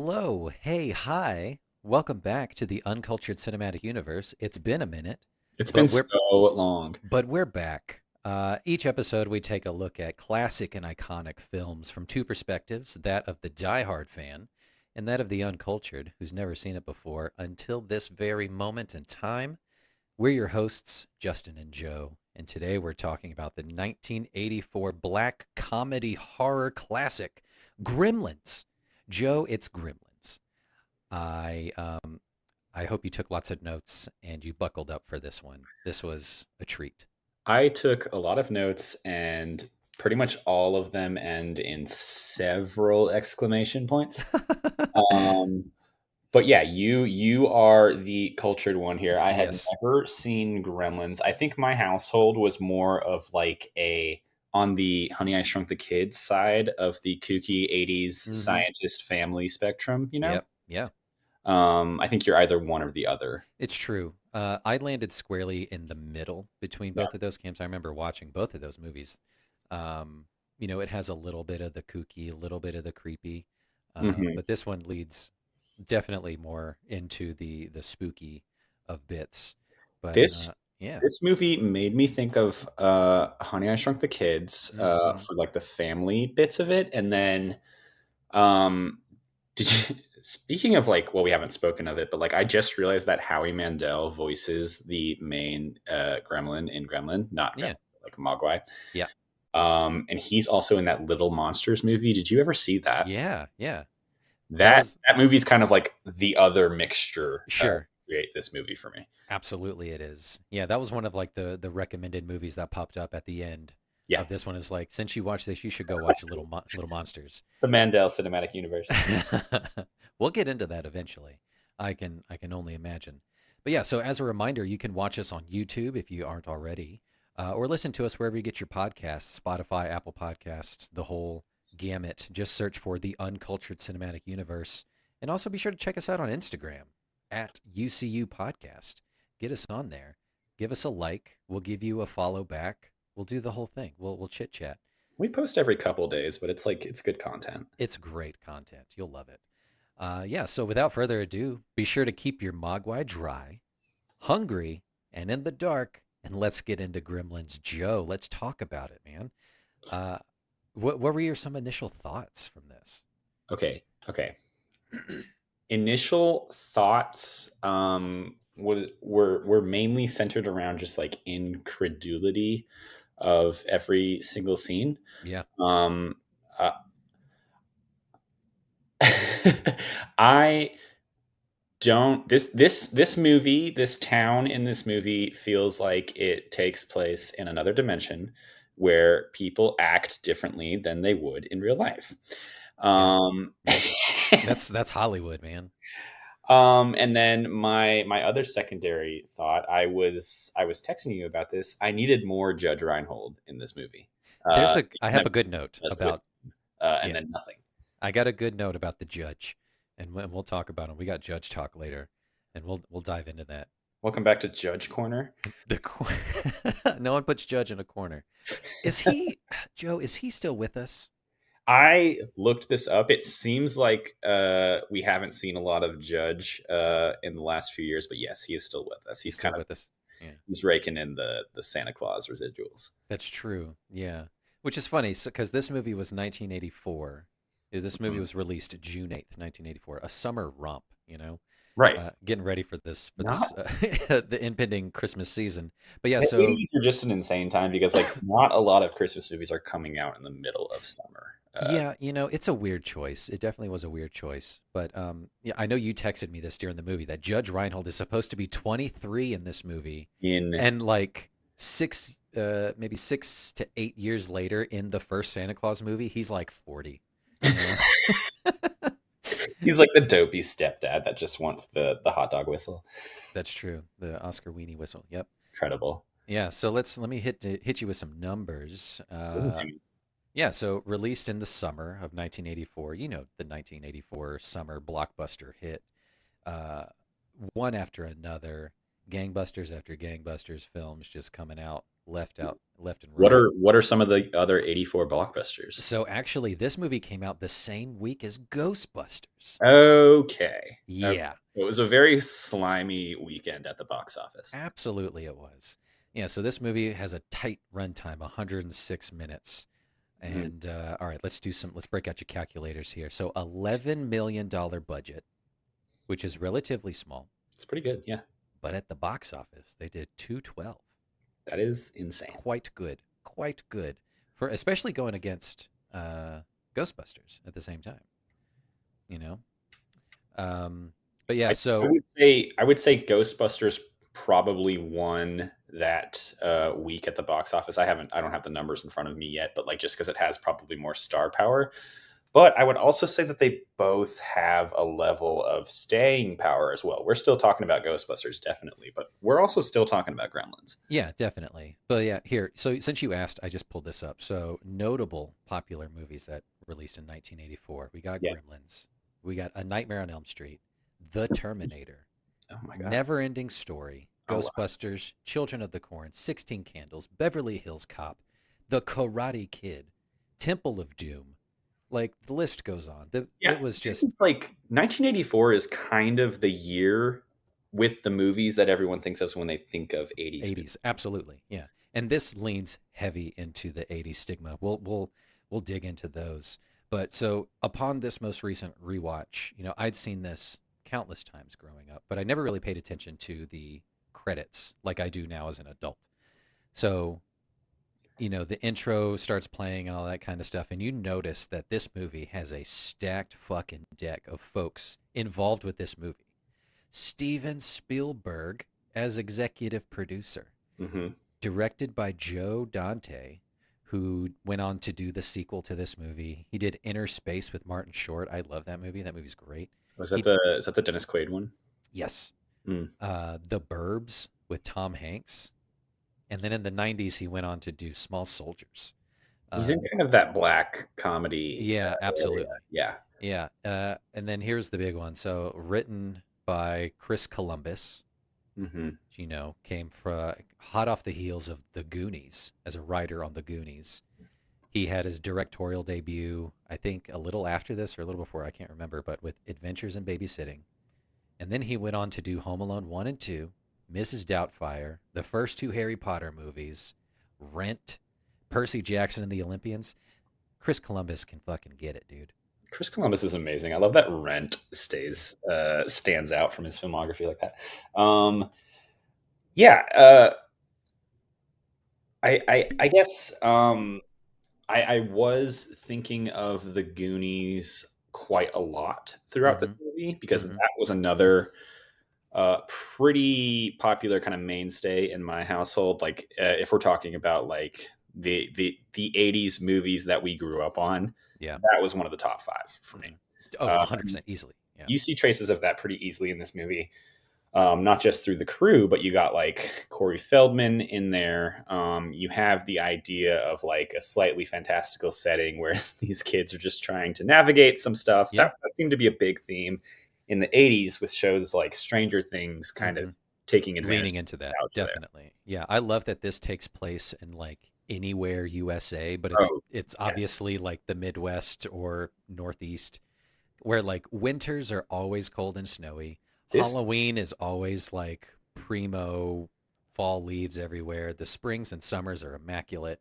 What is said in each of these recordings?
Hello, hey, hi. Welcome back to the Uncultured Cinematic Universe. It's been a minute, It's been but so we're long. but we're back. Each episode we take a look at classic and iconic films from two perspectives, that of the diehard fan and that of the uncultured who's never seen it before until this very moment in time. We're your hosts, Justin and Joe, and today we're talking about the 1984 black comedy horror classic, Gremlins. Joe, it's Gremlins. I um I hope you took lots of notes and you buckled up for this one. This was a treat. I took a lot of notes, and pretty much all of them end in several exclamation points. Um, but yeah, you are the cultured one here. I had Yes. never seen Gremlins. I think my household was more of like a on the Honey I Shrunk the Kids side of the kooky 80s Mm-hmm. scientist family spectrum, you know? Yep. Yeah. I think you're either one or the other. It's true. I landed squarely in the middle between Yeah. both of those camps. I remember watching both of those movies. Um, it has a little bit of the kooky, a little bit of the creepy, Mhm. but this one leads definitely more into the spooky of bits. But This yeah. this movie made me think of Honey I Shrunk the Kids Hmm. for like the family bits of it, and then um, did you? Speaking of like, well, we haven't spoken of it, but like I just realized that Howie Mandel voices the main Gremlin in Gremlin, not Yeah. Gremlin, like Mogwai. Yeah. And he's also in that Little Monsters movie. Did you ever see that? Yeah. Yeah. That That was that movie's kind of like the other mixture sure. create this movie for me. Absolutely it is. Yeah, that was one of like the recommended movies that popped up at the end Yeah, of this one is like since you watch this you should go watch Little Monsters. the Mandel Cinematic Universe. We'll get into that eventually. I can only imagine. But yeah, so as a reminder, you can watch us on YouTube if you aren't already, or listen to us wherever you get your podcasts, Spotify, Apple Podcasts, the whole gamut. Just search for the Uncultured Cinematic Universe, and also be sure to check us out on Instagram at UCU Podcast. Get us on there. Give us a like. We'll give you a follow back. We'll do the whole thing. We'll chit chat. We post every couple days, but it's like it's good content. It's great content. You'll love it. Yeah, so without further ado, be sure to keep your mogwai dry, hungry, and in the dark. And let's get into Gremlins. Joe, let's talk about it, man. Uh, what were your some initial thoughts from this? Okay, okay. Initial thoughts were mainly centered around just like incredulity of every single scene. Yeah. Um, uh, I don't this movie, this town in this movie feels like it takes place in another dimension where people act differently than they would in real life. Yeah. Um, Yep. That's Hollywood, man. and then my other secondary thought, I was texting you about this. I needed more Judge Reinhold in this movie. I Kind have of a good note messed with, about and yeah. then nothing. I got a good note about the judge, and we'll talk about him. We got judge talk later, and we'll dive into that. Welcome back to Judge Corner. No one puts judge in a corner. Is he Joe? Is he still with us? I looked this up. It seems like we haven't seen a lot of Judge in the last few years, but yes, he is still with us. He's He's still kind of with us. Yeah, he's raking in the Santa Claus residuals. that's true. Yeah, which is funny because this movie was 1984. This movie Mhm. was released June 8th, 1984. A summer romp. Right. Getting ready for Not the impending Christmas season. But yeah, The so 80s are just an insane time because like not a lot of Christmas movies are coming out in the middle of summer. yeah, it's a weird choice. It definitely was a weird choice. But yeah, I know you texted me this during the movie that Judge Reinhold is supposed to be 23 in this movie, In and like maybe 6 to 8 years later in the first Santa Claus movie, he's like 40. You know, He's like the dopey stepdad that just wants the hot dog whistle. that's true. The Oscar weenie whistle. Yep. Incredible. Yeah. So let me hit you with some numbers. Give it to me. Yeah, so released in the summer of 1984, the 1984 summer blockbuster hit, uh, one after another, gangbusters after gangbusters films just coming out left and right. What are some of the other 84 blockbusters? So actually, this movie came out the same week as Ghostbusters. Okay. Okay. Yeah, So it was a very slimy weekend at the box office. absolutely it was. Yeah, so this movie has a tight runtime, 106 minutes. Mhm. And all right, let's break out your calculators here. So $11 million budget, which is relatively small, It's pretty good. Yeah. but at the box office they did 212. That is insane. Quite good for especially going against Ghostbusters at the same time. You know, um, but yeah. I So would say Ghostbusters probably won that week at the box office. I don't have the numbers in front of me yet, but like just because it has probably more star power. But I would also say that they both have a level of staying power as well. We're still talking about Ghostbusters, definitely, but we're also still talking about Gremlins. yeah, definitely. But yeah, here. So since you asked, I just pulled this up. So notable popular movies that released in 1984. We got Yeah. Gremlins. We got A Nightmare on Elm Street, The Terminator, Oh my god. Never Ending Story, Oh wow. Ghostbusters, Children of the Corn, 16 Candles, Beverly Hills Cop, The Karate Kid, Temple of Doom. Like the list goes on. Yeah, It was this just is like 1984 is kind of the year with the movies that everyone thinks of when they think of 80s movies. 80s, absolutely. Yeah. And this leans heavy into the 80s stigma. We'll dig into those. But so upon this most recent rewatch, I'd seen this countless times growing up, but I never really paid attention to the credits like I do now as an adult. So, the intro starts playing and all that kind of stuff, and you notice that this movie has a stacked fucking deck of folks involved with this movie. Steven Spielberg as executive producer, Hmm. directed by Joe Dante, who went on to do the sequel to this movie. He did Inner Space with Martin Short. I love that movie. That movie's great. Was that He the Dennis Quaid one? Yes, Mm. The Burbs with Tom Hanks, and then in the '90s he went on to do Small Soldiers. He's Uh, in kind of that black comedy yeah, area. absolutely. Yeah. Yeah, and then here's the big one. So written by Chris Columbus, Hmm. came from hot off the heels of The Goonies as a writer on The Goonies. He had his directorial debut, I think, a little after this or a little before, I can't remember, but with Adventures in Babysitting. And then he went on to do Home Alone 1 and 2, Mrs. Doubtfire, the first two Harry Potter movies, Rent, Percy Jackson and the Olympians. Chris Columbus can fucking get it, dude. Chris Columbus is amazing. I love that Rent stands out from his filmography like that. Yeah, I guess I was thinking of the Goonies quite a lot throughout this Mm-hmm. movie because Mm-hmm. that was another pretty popular kind of mainstay in my household. Like if we're talking about like the 80s movies that we grew up on, Yeah. that was one of the top five for me. Mm-hmm. Oh, Uh, 100% easily. Yeah. you see traces of that pretty easily in this movie, not just through the crew, but you got like Corey Feldman in there. You have the idea of like a slightly fantastical setting where these kids are just trying to navigate some stuff. Yeah. That seemed to be a big theme in the 80s with shows like Stranger Things kind of Mm-hmm. taking advantage Leaning of into the that, nostalgia there. definitely. Yeah, I love that this takes place in like anywhere USA, but it's Oh, it's yeah. obviously like the Midwest or Northeast, where like winters are always cold and snowy. This Halloween is always like primo, fall leaves everywhere. The springs and summers are immaculate.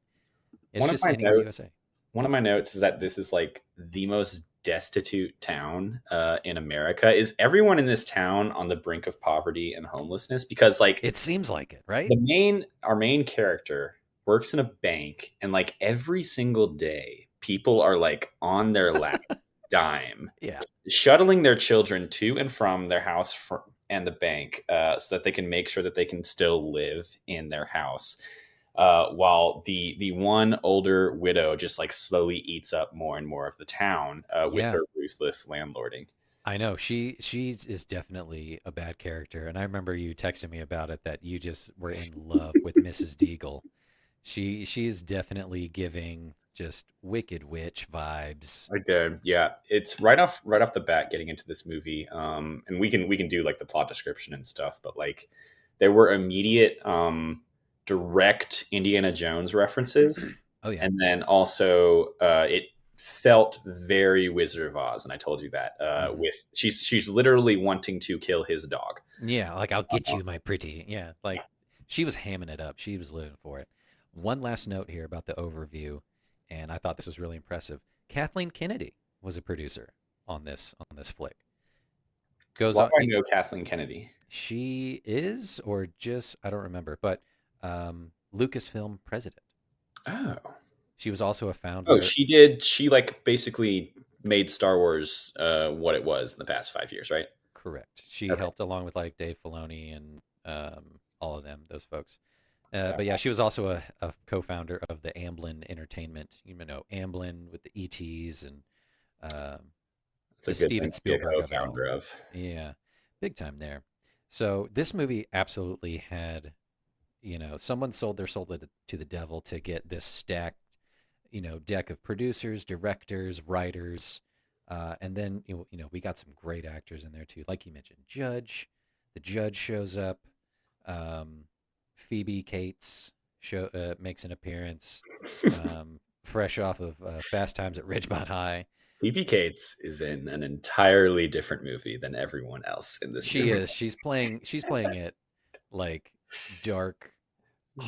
It's one of just my anywhere notes USA. one of my notes is that this is like the most destitute town in America. Is everyone in this town on the brink of poverty and homelessness? Because like It seems like it, right? the main our main character works in a bank, and like every single day people are like on their last dime Yeah. shuttling their children to and from their house and the bank, so that they can make sure that they can still live in their house, while the one older widow just like slowly eats up more and more of the town with Yeah. her ruthless landlording. I know she is definitely a bad character, and I remember you texting me about it that you just were in love with Mrs. Deagle. She's definitely giving just Wicked Witch vibes. Okay, yeah, it's right off the bat getting into this movie, and we can do like the plot description and stuff, but like there were immediate direct Indiana Jones references, Oh yeah. and then also it felt very Wizard of Oz, and I told you that. Hmm. With she's literally wanting to kill his dog. Yeah, like I'll get you, my pretty. Yeah, like she was hamming it up. She was living for it. One last note here about the overview, and I thought this was really impressive. Kathleen Kennedy was a producer on this flick. Goes Why on. do I know Kathleen Kennedy? She is, or just I don't remember, but Lucasfilm president. Oh, She was also a oh, founder. she did. She like basically made Star Wars what it was in the past 5 years, right? Correct. She Okay. helped along with like Dave Filoni and all of them, those folks. Okay. But yeah, she was also a co-founder of the Amblin Entertainment. You know, Amblin with the ETs and um, It's the a good Steven thing to be a Spielberg of it all. co-founder of. Yeah, big time there. So this movie absolutely had, you know, someone sold their soul to the devil to get this stacked, you know, deck of producers, directors, writers, and then you know we got some great actors in there too. Like you mentioned, Judge. The Judge shows up. Um, Phoebe Cates makes an appearance, fresh off of Fast Times at Ridgemont High. Phoebe Cates is in an entirely different movie than everyone else in this She movie. is. She's playing it like dark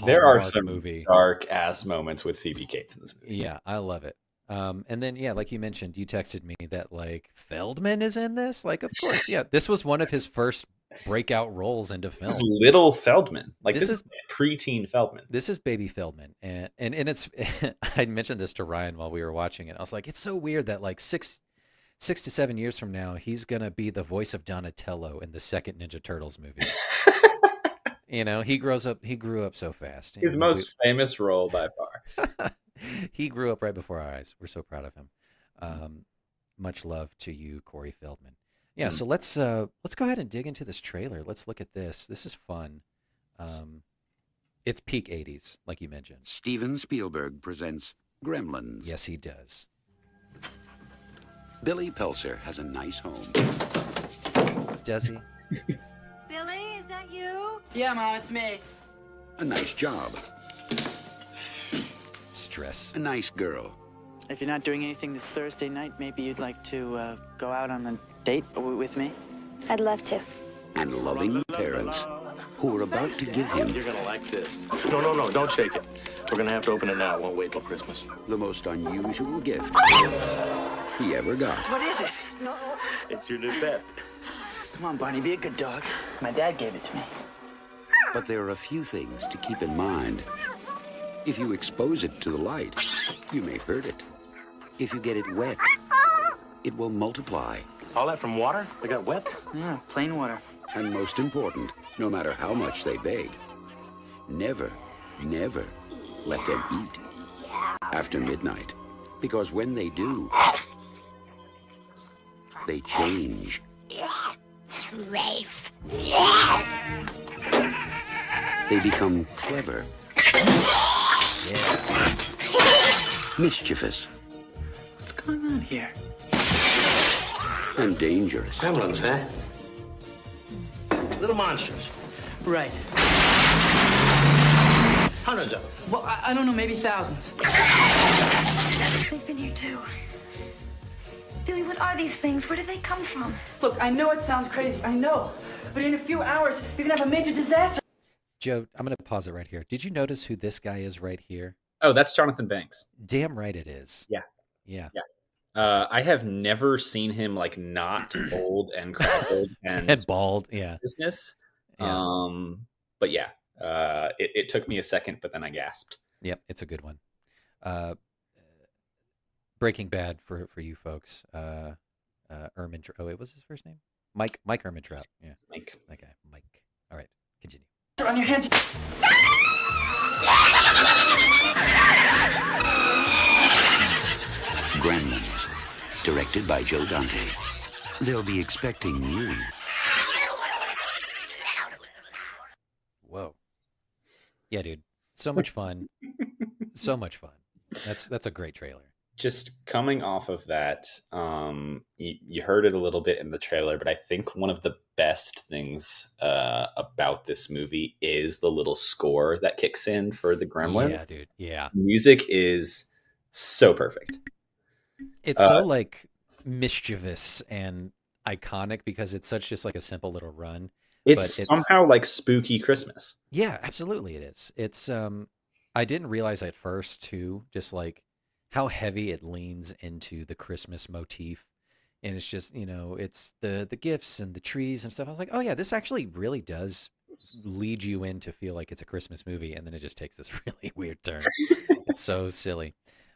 There are Hallmark some movie. dark ass moments with Phoebe Cates in this movie. Yeah, I love it. And then yeah, like you mentioned, you texted me that like Feldman is in this. Like, of course, yeah. This was one of his first breakout roles into This is film. little Feldman. Like This this is is preteen Feldman. this is baby Feldman, and it's I mentioned this to Ryan while we were watching it. I was like, it's so weird that like 6 to 7 years from now, he's gonna be the voice of Donatello in the second Ninja Turtles movie. You know, he grew up so fast. You His know, most famous role by far. he grew up right before our eyes. We're so proud of him. Um, Much love to you, Corey Feldman. Yeah, Hmm. so let's go ahead and dig into this trailer. Let's look at this. This is fun. Um, it's peak '80s, like you mentioned. Steven Spielberg presents Gremlins. Yes, he does. Billy Pelser has a nice home. Does he? Billy, is that you? Yeah, Mom, it's me. A nice job. Stress. A nice girl. If you're not doing anything this Thursday night, maybe you'd like to go out on a date with me? I'd love to. And loving parents who are about to give him You're gonna like this. No, don't shake it. We're gonna have to open it now. It won't wait till Christmas. the most unusual gift he ever got. What is it? It's your new pet. Come on, Barney, be a good dog. My dad gave it to me. But there are a few things to keep in mind. If you expose it to the light, you may hurt it. If you get it wet, it will multiply. All that from water? They got wet? Yeah, plain water. And most important, no matter how much they beg, never, never let them eat after midnight. Because when they do, they change. They become clever, Yeah. mischievous, What's going on here? and dangerous. Gremlins, huh? Little monsters. Right. Hundreds of them. Well, I don't know, maybe thousands. They've been here too. Billy, what are these things? Where do they come from? Look, I know it sounds crazy, I know. But in a few hours, you're gonna have a major disaster. Joe, I'm going to pause it right here. Did you notice who this guy is right here? Oh, that's Jonathan Banks. Damn right it is. Yeah. Yeah. I have never seen him like not old and crackled and Head bald. Yeah. business. Yeah. But yeah, it took me a second, but then I gasped. Yep. It's a good one. Breaking Bad for you folks. Oh, wait, what's his first name? Mike Ehrmantraut. Yeah. Like, That guy. Mike. All right. Continue. On your hands. Gremlins, directed by Joe Dante. They'll be expecting you. Whoa. Yeah, dude. So much fun. So much fun. That's a great trailer. just coming off of that, you heard it a little bit in the trailer, but I think one of the best things about this movie is the little score that kicks in for the Yeah, Gremlins. dude. Yeah. Music is so perfect. It's Uh, so like mischievous and iconic because it's such just like a simple little run, but it's it's somehow like spooky Christmas. yeah, absolutely it is. It's I didn't realize at first too, just like how heavy it leans into the Christmas motif. And it's just, it's the gifts and the trees and stuff. I was like, "Oh yeah, this actually really does lead you in to feel like it's a Christmas movie." And then it just takes this really weird turn. It's so silly.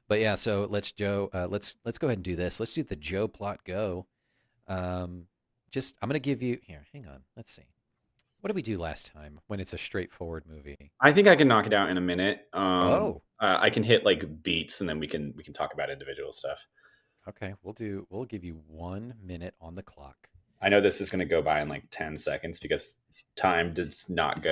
But yeah, so let's go ahead and do this. Let's do the Joe plot go. Just I'm gonna give you here. Hang on. Let's see. What did we do last time when it's a straightforward movie? I think I can knock it out in a minute. Oh, I can hit like beats, and then we can talk about individual stuff. okay. We'll give you 1 minute on the clock. I know this is going to go by in like 10 seconds because time does not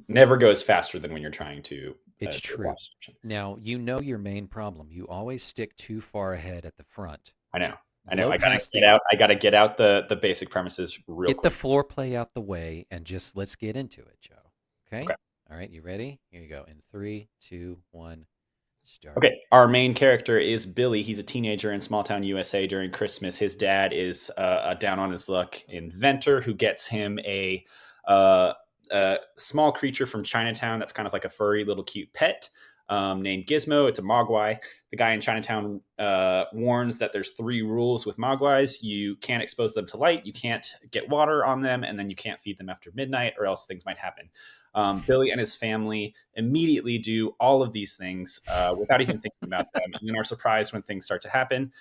never goes faster than when you're trying to It's do a true. watch session. Now you know your main problem. You always stick too far ahead at the front. I know. Blow I gotta past get the out. I gotta get out the basic premises real Get the quick. foreplay out the way and just let's get into it, Joe. Okay? Okay. All right, you ready? Here you go. In 3, 2, 1, start. Okay. Our main character is Billy. He's a teenager in small town USA during Christmas. His dad is a down on his luck inventor who gets him uh, a small creature from Chinatown that's kind of like a furry little cute pet. Named Gizmo. It's a Mogwai. The guy in Chinatown warns that there's 3 rules with Mogwais. You can't expose them to light, you can't get water on them, and then you can't feed them after midnight or else things might happen. Billy and his family immediately do all of these things without even thinking about them, and then are surprised when things start to happen.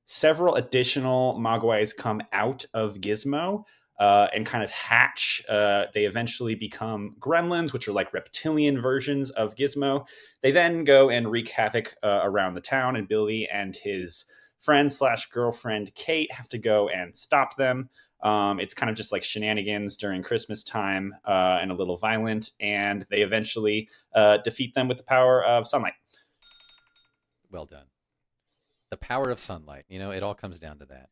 Several additional Mogwais come out of Gizmo and kind of hatch. They eventually become gremlins, which are like reptilian versions of Gizmo. They then go and wreak havoc around the town, and Billy and his friend/girlfriend Kate have to go and stop them. It's kind of just like shenanigans during Christmas time and a little violent, and they eventually defeat them with the power of sunlight. Well done. The power of sunlight. It all comes down to that.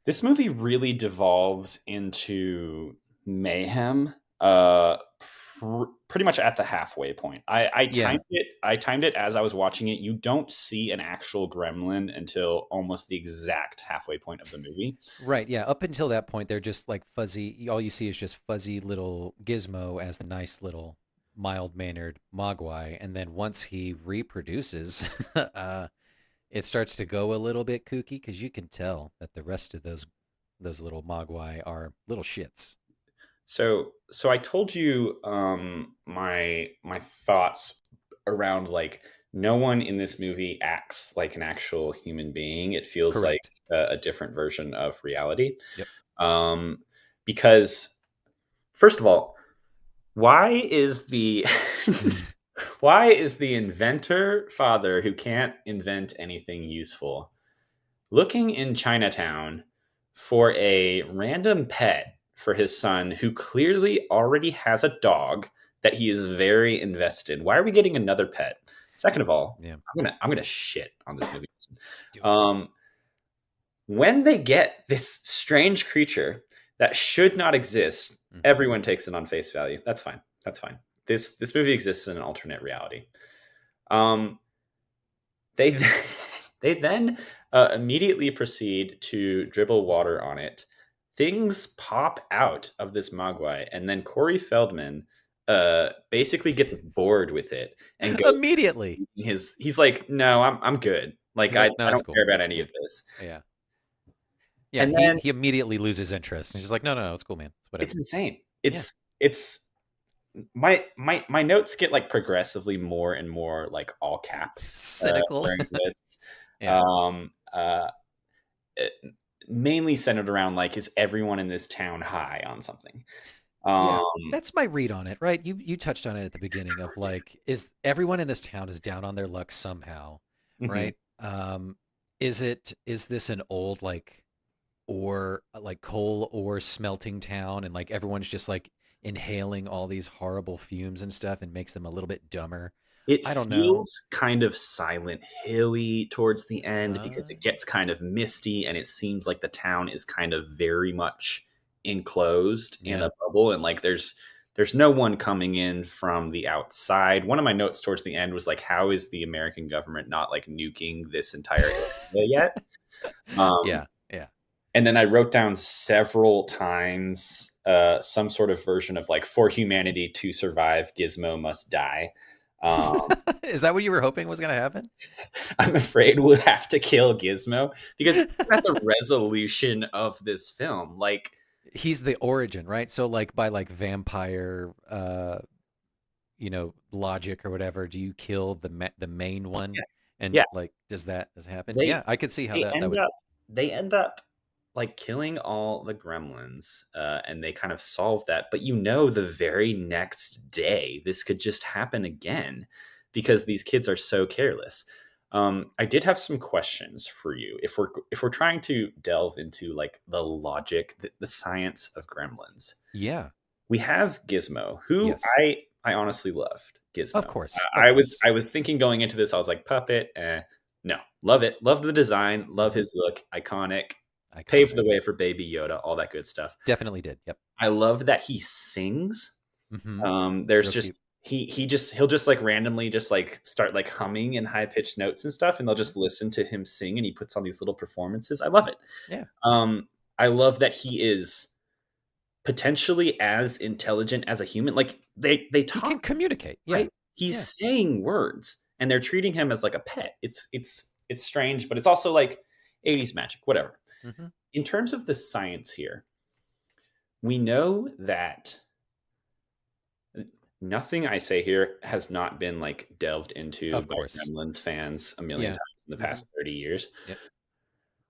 This movie really devolves into mayhem pretty much at the halfway point. I Yeah. timed it as I was watching it. You don't see an actual gremlin until almost the exact halfway point of the movie. Right. Yeah. Up until that point, they're just like fuzzy. All you see is just fuzzy little Gizmo as the nice little mild mannered Mogwai. And then once he reproduces, it starts to go a little bit kooky because you can tell that the rest of those little Mogwai are little shits. So I told you my thoughts around like no one in this movie acts like an actual human being. It feels like Correct. a different version of reality. Yep. Because first of all, why is the why is the inventor father who can't invent anything useful looking in Chinatown for a random pet for his son who clearly already has a dog that he is very invested in? Why are we getting another pet? Second of all, Yeah. I'm gonna shit on this movie. Do it. When they get this strange creature that should not exist, everyone takes it on face value. That's fine. That's fine. This movie exists in an alternate reality. They they then immediately proceed to dribble water on it. Things pop out of this Mogwai, and then Corey Feldman basically gets bored with it and goes Immediately. he's like, no, I'm good. Like He's like, no, I it's don't cool. care about any of this. Yeah. Yeah. And He, then he immediately loses interest. And he's just like, no, it's cool, man. It's whatever. it's insane. It's my notes get like progressively more and more like all caps Cynical. during this. Yeah. Mainly centered around like, is everyone in this town high on something? Yeah, that's my read on it, right? You touched on it at the beginning of like, is everyone in this town is down on their luck somehow, Mhm. right? Is this an old like coal ore smelting town and like everyone's just like inhaling all these horrible fumes and stuff and makes them a little bit dumber? It I don't know. feels kind of Silent Hilly towards the end because Uh, it gets kind of misty and it seems like the town is kind of very much enclosed in yeah. a bubble, and like there's no one coming in from the outside. One of my notes towards the end was like, how is the American government not like nuking this entire area yet? Um, Yeah. Yeah. and then I wrote down several times some sort of version of like, for humanity to survive, Gizmo must die. Um, Is that what you were hoping was going to happen? I'm afraid we'll have to kill Gizmo because that's the resolution of this film. Like, He's the origin, right? So like by like vampire logic or whatever, do you kill the main one? yeah, And yeah, like does it happen? they Yeah, I could see how they that end would. up they end up like killing all the gremlins, and they kind of solve that. But the very next day, this could just happen again because these kids are so careless. I did have some questions for you. If we're trying to delve into like the logic, the science of gremlins, Yeah. we have Gizmo, who Yes. I honestly loved. Of Gizmo. course. I, Of I was course. I was thinking going into this, I was like puppet. No, love it. Love the design. Love Hmm. his look. Iconic. Paved Iconic. the way for Baby Yoda. All that good stuff. Definitely did. Yep. I love that he sings. Hmm. There's Real cute. just he'll just like randomly just like start like humming in high pitched notes and stuff, and they'll Mhm. just listen to him sing, and he puts on these little performances. I love it. Yeah. I love that he is potentially as intelligent as a human. Like they He can talk, communicate. Yeah. right? He's Yeah. saying words and they're treating him as like a pet. It's strange, but it's also like 80s magic, whatever. Hmm. In terms of the science here, we know that nothing I say here has not been like delved into Of by course. Gremlins fans a million Yeah. times in the Hmm. past 30 years. Yep.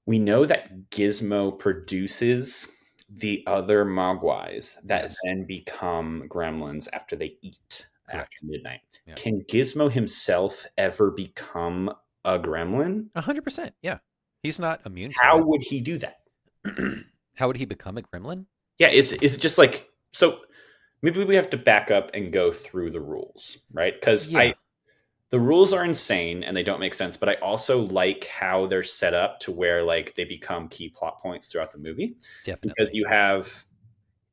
We know that Gizmo produces the other Mogwais that Yes. then become gremlins after they eat after Correct. midnight. Yeah. Can Gizmo himself ever become a gremlin? 100%. Yeah. He's not immune to How it. would he do that? How would he become a gremlin? Yeah, is it just like so? Maybe we have to back up and go through the rules, right? Because Yeah. the rules are insane and they don't make sense, but I also like how they're set up to where like they become key plot points throughout the movie because Definitely.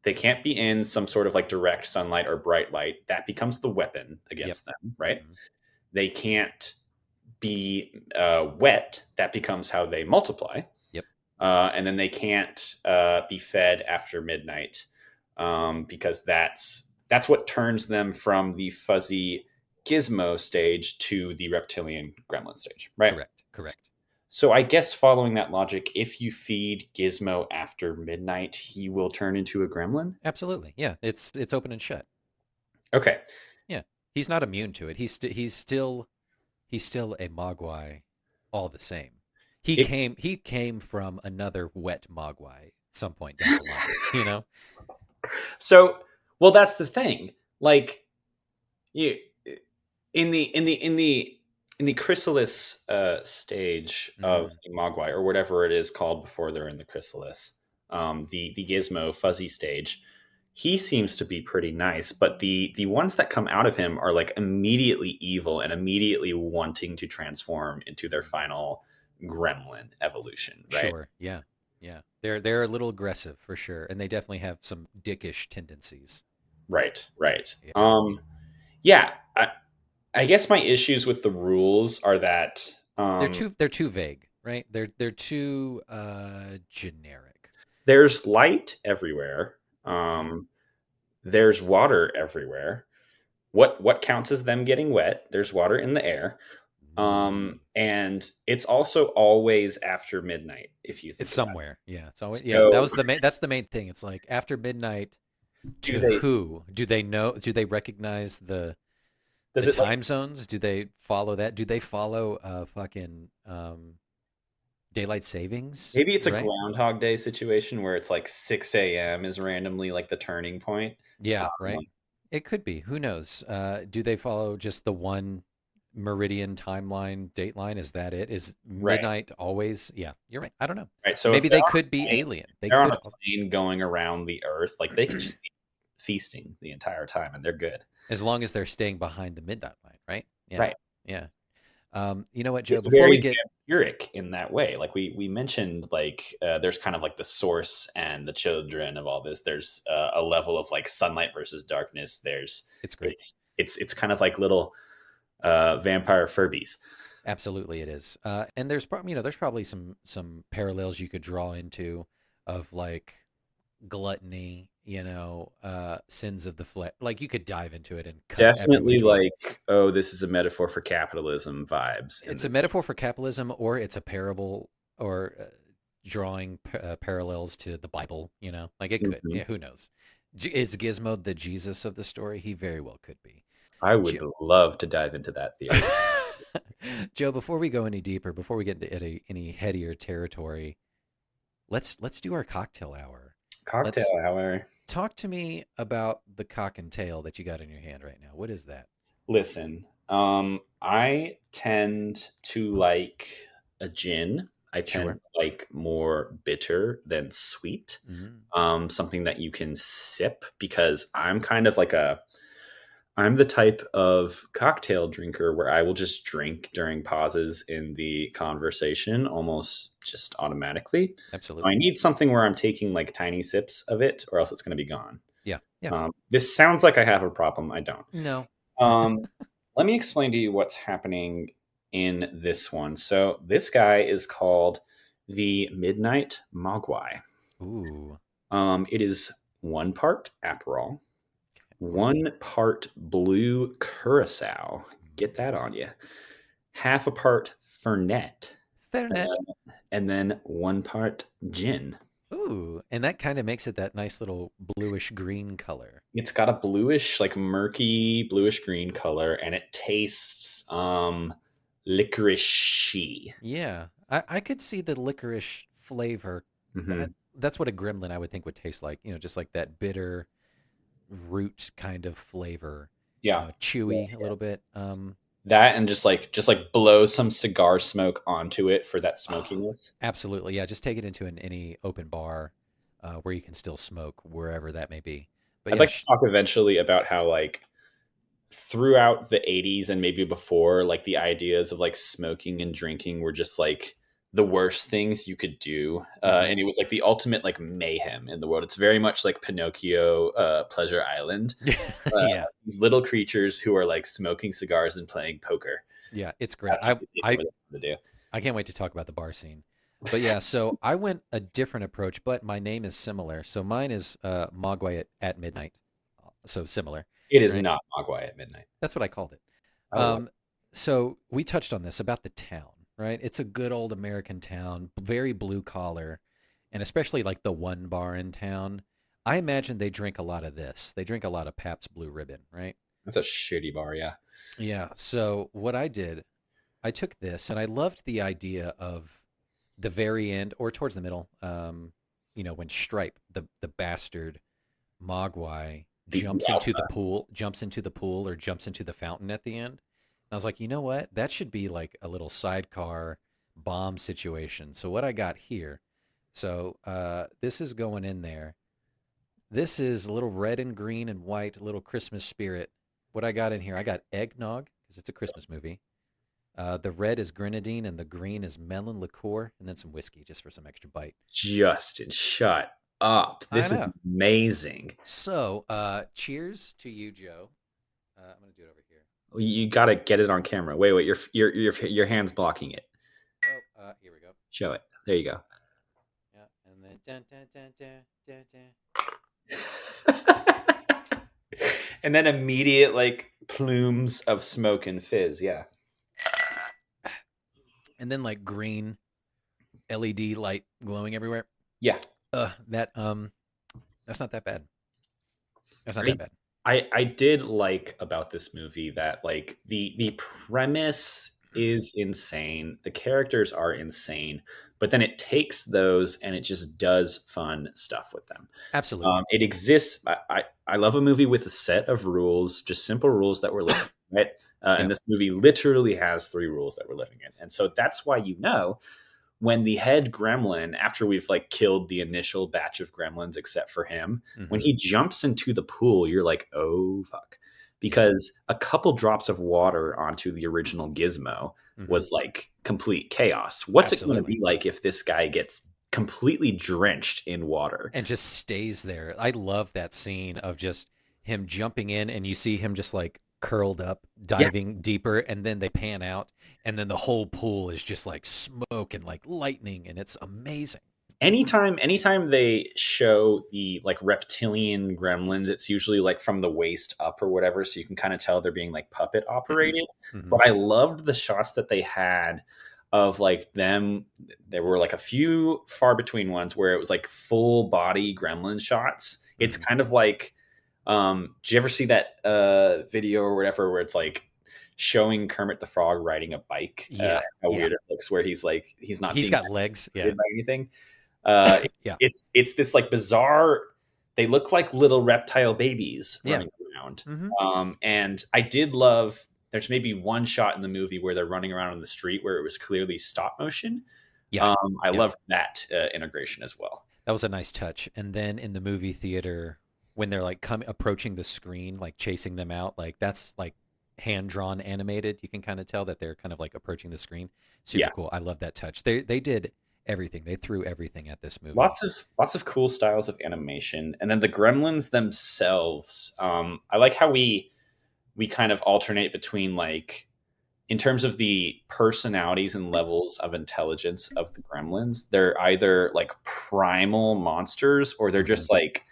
they can't be in some sort of like direct sunlight or bright light. That becomes the weapon Yep. against them, right? Hmm. They can't be wet. That becomes how they multiply. Yep. And then they can't be fed after midnight, because that's what turns them from the fuzzy Gizmo stage to the reptilian gremlin stage, right? Correct. Correct. So I guess following that logic, if you feed Gizmo after midnight, he will turn into a gremlin. Absolutely. Yeah. It's open and shut. Okay. Yeah. He's not immune to it. He's still a Mogwai all the same. He It, came from another wet Mogwai at some point down the line, you know? so, well, that's the thing. Like, you in the chrysalis stage of Mm, the Mogwai or whatever it is called before they're in the chrysalis, the Gizmo fuzzy stage, he seems to be pretty nice, but the ones that come out of him are like immediately evil and immediately wanting to transform into their final gremlin evolution, right? sure. Yeah. Yeah. They're a little aggressive for sure, and they definitely have some dickish tendencies. Right, right. Yeah. Yeah, I guess my issues with the rules are that They're too vague, right? They're too generic. there's light everywhere. Hmm. There's water everywhere. What counts as them getting wet? There's water in the air. Mm. And it's also always after midnight, if you It's think about somewhere. Yeah. It's always it. yeah. So That's the main thing. It's like after midnight do to they who? Do they know? Do they recognize does the it like time zones? Do they follow that? Do they follow fucking daylight savings? maybe it's a Right? Groundhog Day situation where it's like 6 a.m. is randomly like the turning point. Yeah, Um, right. It could be. Who knows? Do they follow just the one meridian timeline, dateline? Is that it? Is right, midnight always? Yeah, you're right. I don't know. right. So if Maybe they could be alien. They they're on could. a plane going around the Earth, like they could just be feasting the entire time, and they're good. As long as they're staying behind the midnight line, right? Yeah. Right. Yeah. You know what, Joe? It's Before we very get vampiric in that way. Like we mentioned, like there's kind of like the source and the children of all this. There's a level of like sunlight versus darkness. There's it's great. it's kind of like little vampire Furbies. Absolutely, it is. And there's probably there's probably some parallels you could draw into of like gluttony, sins of the flesh. Like you could dive into it and cut every Definitely which way. like, oh, this is a metaphor for capitalism vibes in It's a this. metaphor for capitalism, or it's a parable, or drawing parallels to the Bible. Like it could. Mhm. Yeah, who knows? Is Gizmo the Jesus of the story? He very well could be. I would Jo- love to dive into that theory. Joe, before we go any deeper, before we get into any headier territory, let's do our cocktail hour. Cocktail Let's hour. talk to me about the cock and tail that you got in your hand right now. What is that? Listen, I tend to like a gin. I tend Sure. to like more bitter than sweet. Mm, Something that you can sip because I'm the type of cocktail drinker where I will just drink during pauses in the conversation almost just automatically. I absolutely. need something where I'm taking like tiny sips of it or else it's going to be gone. Yeah. Yeah. This sounds like I have a problem. I don't. No. Um, Let me explain to you what's happening in this one. So this guy is called the Midnight Mogwai. Ooh. It is one part Aperol, Of course. one part blue curacao. Get that on you. Half a part Fernet, Fernet. and then one part gin. Ooh, and that kind of makes it that nice little bluish green color. It's got a bluish, like murky bluish green color, and it tastes licoricey. Yeah, I could see the licorice flavor. Hmm. That's what a gremlin I would think would taste like. Just like that bitter root kind of flavor. Yeah. Chewy a Yeah. little bit. That and just like blow some cigar smoke onto it for that smokiness. Absolutely, yeah. Just take it into any open bar where you can still smoke wherever that may be. But I'd yeah, like to talk eventually about how like throughout the 80s and maybe before, like the ideas of like smoking and drinking were just like the worst things you could do. mhm. And it was like the ultimate like mayhem in the world. It's very much like Pinocchio, Pleasure Island. Uh, Yeah, these little creatures who are like smoking cigars and playing poker. yeah. It's great. That's I I what it's to do. I can't wait to talk about the bar scene. But yeah, so I went a different approach, but my name is similar. So mine is Mogwai at midnight. So similar, It is right? not Mogwai at midnight. That's what I called it. Oh, So we touched on this about the town, right? It's a good old American town, very blue collar, and especially like the one bar in town. I imagine they drink a lot of this. They drink a lot of Pabst Blue Ribbon, right? that's a shitty bar. Yeah. Yeah. So what I did, I took this and I loved the idea of the very end or towards the middle, when Stripe, the bastard Mogwai, jumps The into the alpha. pool, or jumps into the fountain at the end. And I was like, you know what? That should be like a little sidecar bomb situation. So what I got here, so this is going in there. This is a little red and green and white, a little Christmas spirit. What I got in here, I got eggnog because it's a Christmas movie. The red is grenadine and the green is melon liqueur, and then some whiskey just for some extra bite. Justin, shut up. I This is know. amazing. So, cheers to you, Joe. I'm gonna do it over here. You got to get it on camera. Wait. Your hand's blocking it. Oh, here we go. Show it. There you go. Yeah, and then dun, dun, dun, dun, dun, dun. And then immediate like plumes of smoke and fizz. Yeah. And then like green LED light glowing everywhere. Yeah. That's not that bad. That's not I, that bad. I did like about this movie that like the premise is insane. The characters are insane, but then it takes those and it just does fun stuff with them. Absolutely. It exists. I love a movie with a set of rules, just simple rules that we're living in, right? And Yep. this movie literally has 3 rules that we're living in. And so that's why, when the head gremlin, after we've like killed the initial batch of gremlins, except for him, when Hmm. he jumps into the pool, you're like, oh, fuck. because a couple drops of water onto the original Gizmo was like complete chaos. What's it going to Absolutely. be like if this guy gets completely drenched in water? And just stays there. I love that scene of just him jumping in and you see him just like curled up, Yeah. diving deeper, and then they pan out, and then the whole pool is just like smoke and like lightning, and it's amazing. Anytime they show the like reptilian gremlins, it's usually like from the waist up or whatever, so you can kind of tell they're being like puppet operated. Mhm. But I loved the shots that they had of like them. There were like a few far between ones where it was like full body gremlin shots. It's Mhm. kind of like did you ever see that video or whatever where it's like showing Kermit the Frog riding a bike? Yeah, How yeah. weird it looks, where he's like he's not He's being got legs. Yeah. activated by anything. Uh, Yeah. it's this like bizarre. They look like little reptile babies Yeah. running around. Mhm. And I did love. There's maybe one shot in the movie where they're running around on the street where it was clearly stop motion. Yeah. I Yeah. loved that integration as well. That was a nice touch. And then in the movie theater, when they're like approaching the screen, like chasing them out, like that's like hand drawn animated. You can kind of tell that they're kind of like approaching the screen. Super Yeah. cool. I love that touch. They did everything. They threw everything at this movie. Lots of cool styles of animation, and then the gremlins themselves. I like how we kind of alternate between like in terms of the personalities and levels of intelligence of the gremlins. They're either like primal monsters or they're just like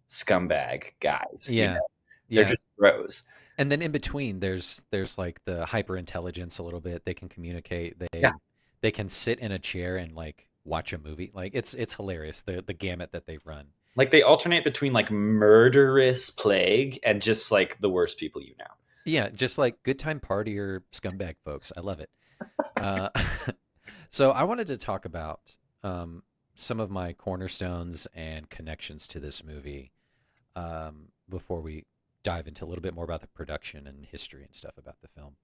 scumbag guys. You Yeah. know, they're Yeah. just bros. And then in between there's like the hyper intelligence a little bit. They can communicate. Yeah. They can sit in a chair and like watch a movie. Like it's hilarious the gamut that they run. Like they alternate between like murderous plague and just like the worst people you know. Yeah, just like good time partier scumbag folks. I love it. Uh, so I wanted to talk about some of my cornerstones and connections to this movie before we dive into a little bit more about the production and history and stuff about the film.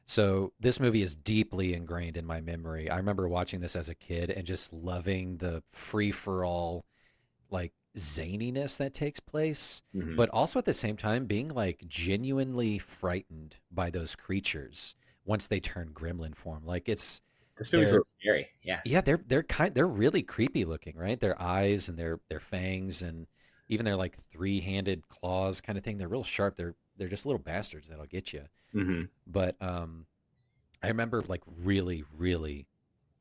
So this movie is deeply ingrained in my memory. I remember watching this as a kid and just loving the free for all like zaniness that takes place, Mhm. but also at the same time being like genuinely frightened by those creatures once they turn gremlin form. Like This movie's a they're little scary. Yeah. yeah, they're really creepy looking, right? Their eyes and their fangs and even their like three-handed claws kind of thing. They're real sharp. They're just little bastards that'll get you. Mm-hmm. But I remember like really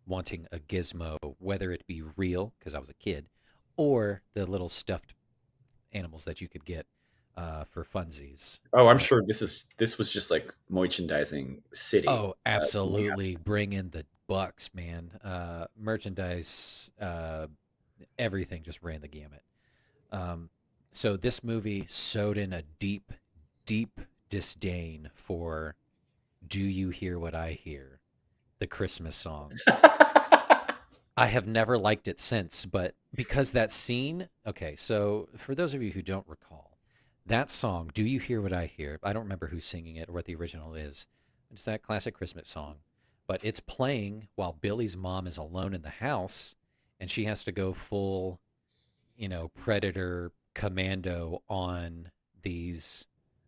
wanting a gizmo, whether it be real because I was a kid, or the little stuffed animals that you could get for funsies. Oh, I'm sure this was just like merchandising city. Oh, absolutely! Bring in the bucks, man. Merchandise, everything just ran the gamut. So this movie sowed in a deep disdain for "Do You Hear What I Hear," the Christmas song. I have never liked it since, but because that scene, okay, so for those of you who don't recall, that song, Do You Hear What I Hear? I don't remember who's singing it or what the original is. It's that classic Christmas song, but it's playing while Billy's mom is alone in the house and she has to go full, predator commando on these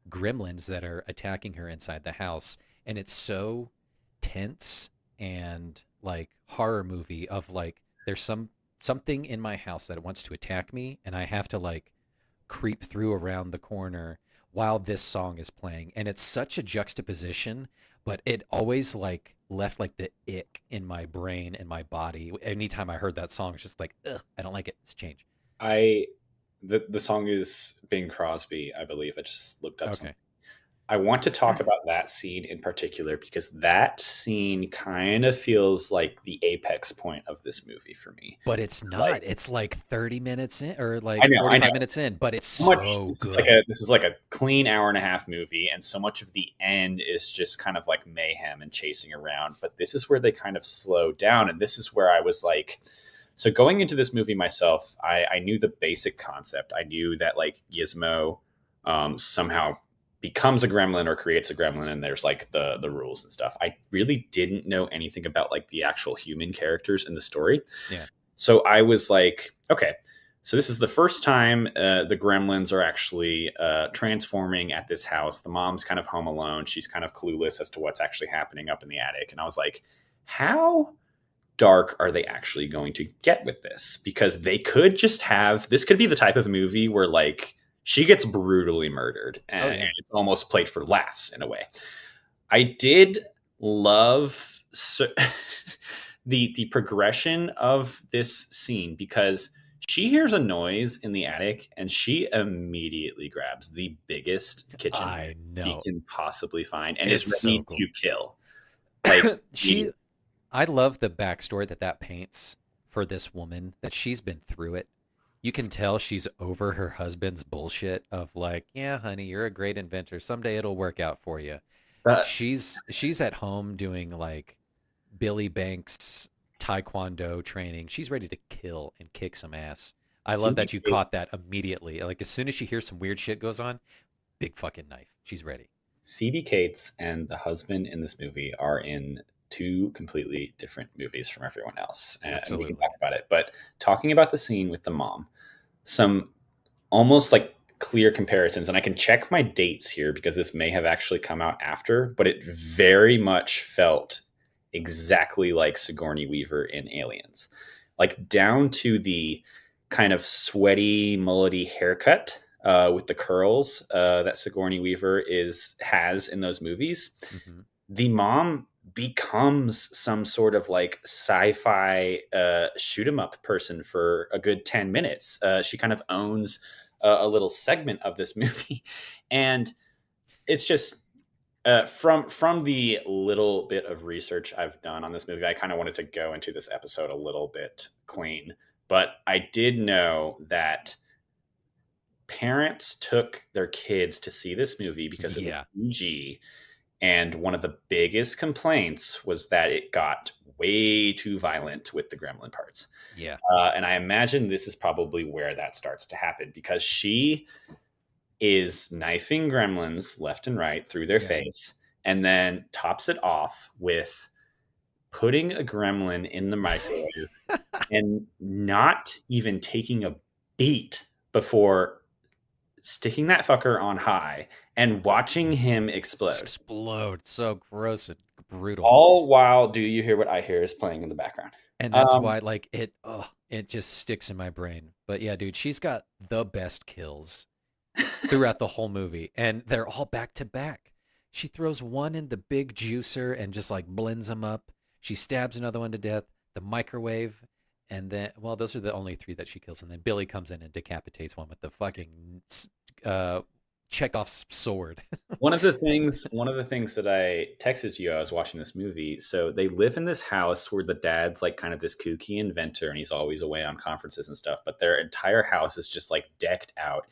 gremlins that are attacking her inside the house. And it's so tense and like horror movie of like there's something in my house that wants to attack me and I have to like creep through around the corner while this song is playing, and it's such a juxtaposition, but it always like left like the ick in my brain and my body anytime I heard that song. It's just like, ugh, I don't like it. It's change. The song is Bing Crosby, I believe. I just looked up something. Okay. I want to talk about that scene in particular because that scene kind of feels like the apex point of this movie for me. But it's not. Like, it's like 30 minutes in or like I know. 45 minutes in, but it's So much, so this is good. this is like a clean hour and a half movie, and so much of the end is just kind of like mayhem and chasing around. But this is where they kind of slow down, and this is where I was like, so going into this movie myself, I knew the basic concept. I knew that like Gizmo somehow becomes a gremlin or creates a gremlin, and there's like the rules and stuff. I really didn't know anything about like the actual human characters in the story. Yeah. So I was like, okay, So this is the first time the Gremlins are actually transforming at this house. The mom's kind of home alone. She's kind of clueless as to what's actually happening up in the attic. And I was like, how dark are they actually going to get with this? Because they could just have this could be the type of movie where like she gets brutally murdered and it's almost played for laughs in a way. I did love the progression of this scene because she hears a noise in the attic and she immediately grabs the biggest kitchen I knife she know. can possibly find and It's is ready so cool. to kill. Like I love the backstory that paints for this woman, that she's been through it. You can tell she's over her husband's bullshit of like, yeah, honey, you're a great inventor. Someday it'll work out for you. uh, She's at home doing like Billy Banks taekwondo training. She's ready to kill and kick some ass. I love Phoebe that you caught that immediately. Like as soon as she hears some weird shit goes on, big fucking knife. She's ready. Phoebe Cates and the husband in this movie are in two completely different movies from everyone else, and we can Absolutely. talk about it. But talking about the scene with the mom, some almost like clear comparisons, and I can check my dates here because this may have actually come out after, but it very much felt exactly like Sigourney Weaver in Aliens, like down to the kind of sweaty, mullety haircut with the curls that Sigourney Weaver has in those movies. Mm-hmm. The mom becomes some sort of like sci-fi shoot 'em up person for a good 10 minutes. She kind of owns a little segment of this movie, and it's just from the little bit of research I've done on this movie, I kind of wanted to go into this episode a little bit clean, but I did know that parents took their kids to see this movie because it was PG, and one of the biggest complaints was that it got way too violent with the gremlin parts. Yeah. And I imagine this is probably where that starts to happen because she is knifing gremlins left and right through their face and then tops it off with putting a gremlin in the microwave and not even taking a beat before sticking that fucker on high and watching him explode. So gross and brutal. All while Do You Hear What I Hear is playing in the background. And that's why like it just sticks in my brain. But yeah, dude, she's got the best kills throughout the whole movie, and they're all back to back. She throws one in the big juicer and just like blends them up. She stabs another one to death, the microwave, and then, well, those are the only three that she kills. And then Billy comes in and decapitates one with the fucking Chekhov's sword. One of the things that I texted you, I was watching this movie. So they live in this house where the dad's like kind of this kooky inventor and he's always away on conferences and stuff. But their entire house is just like decked out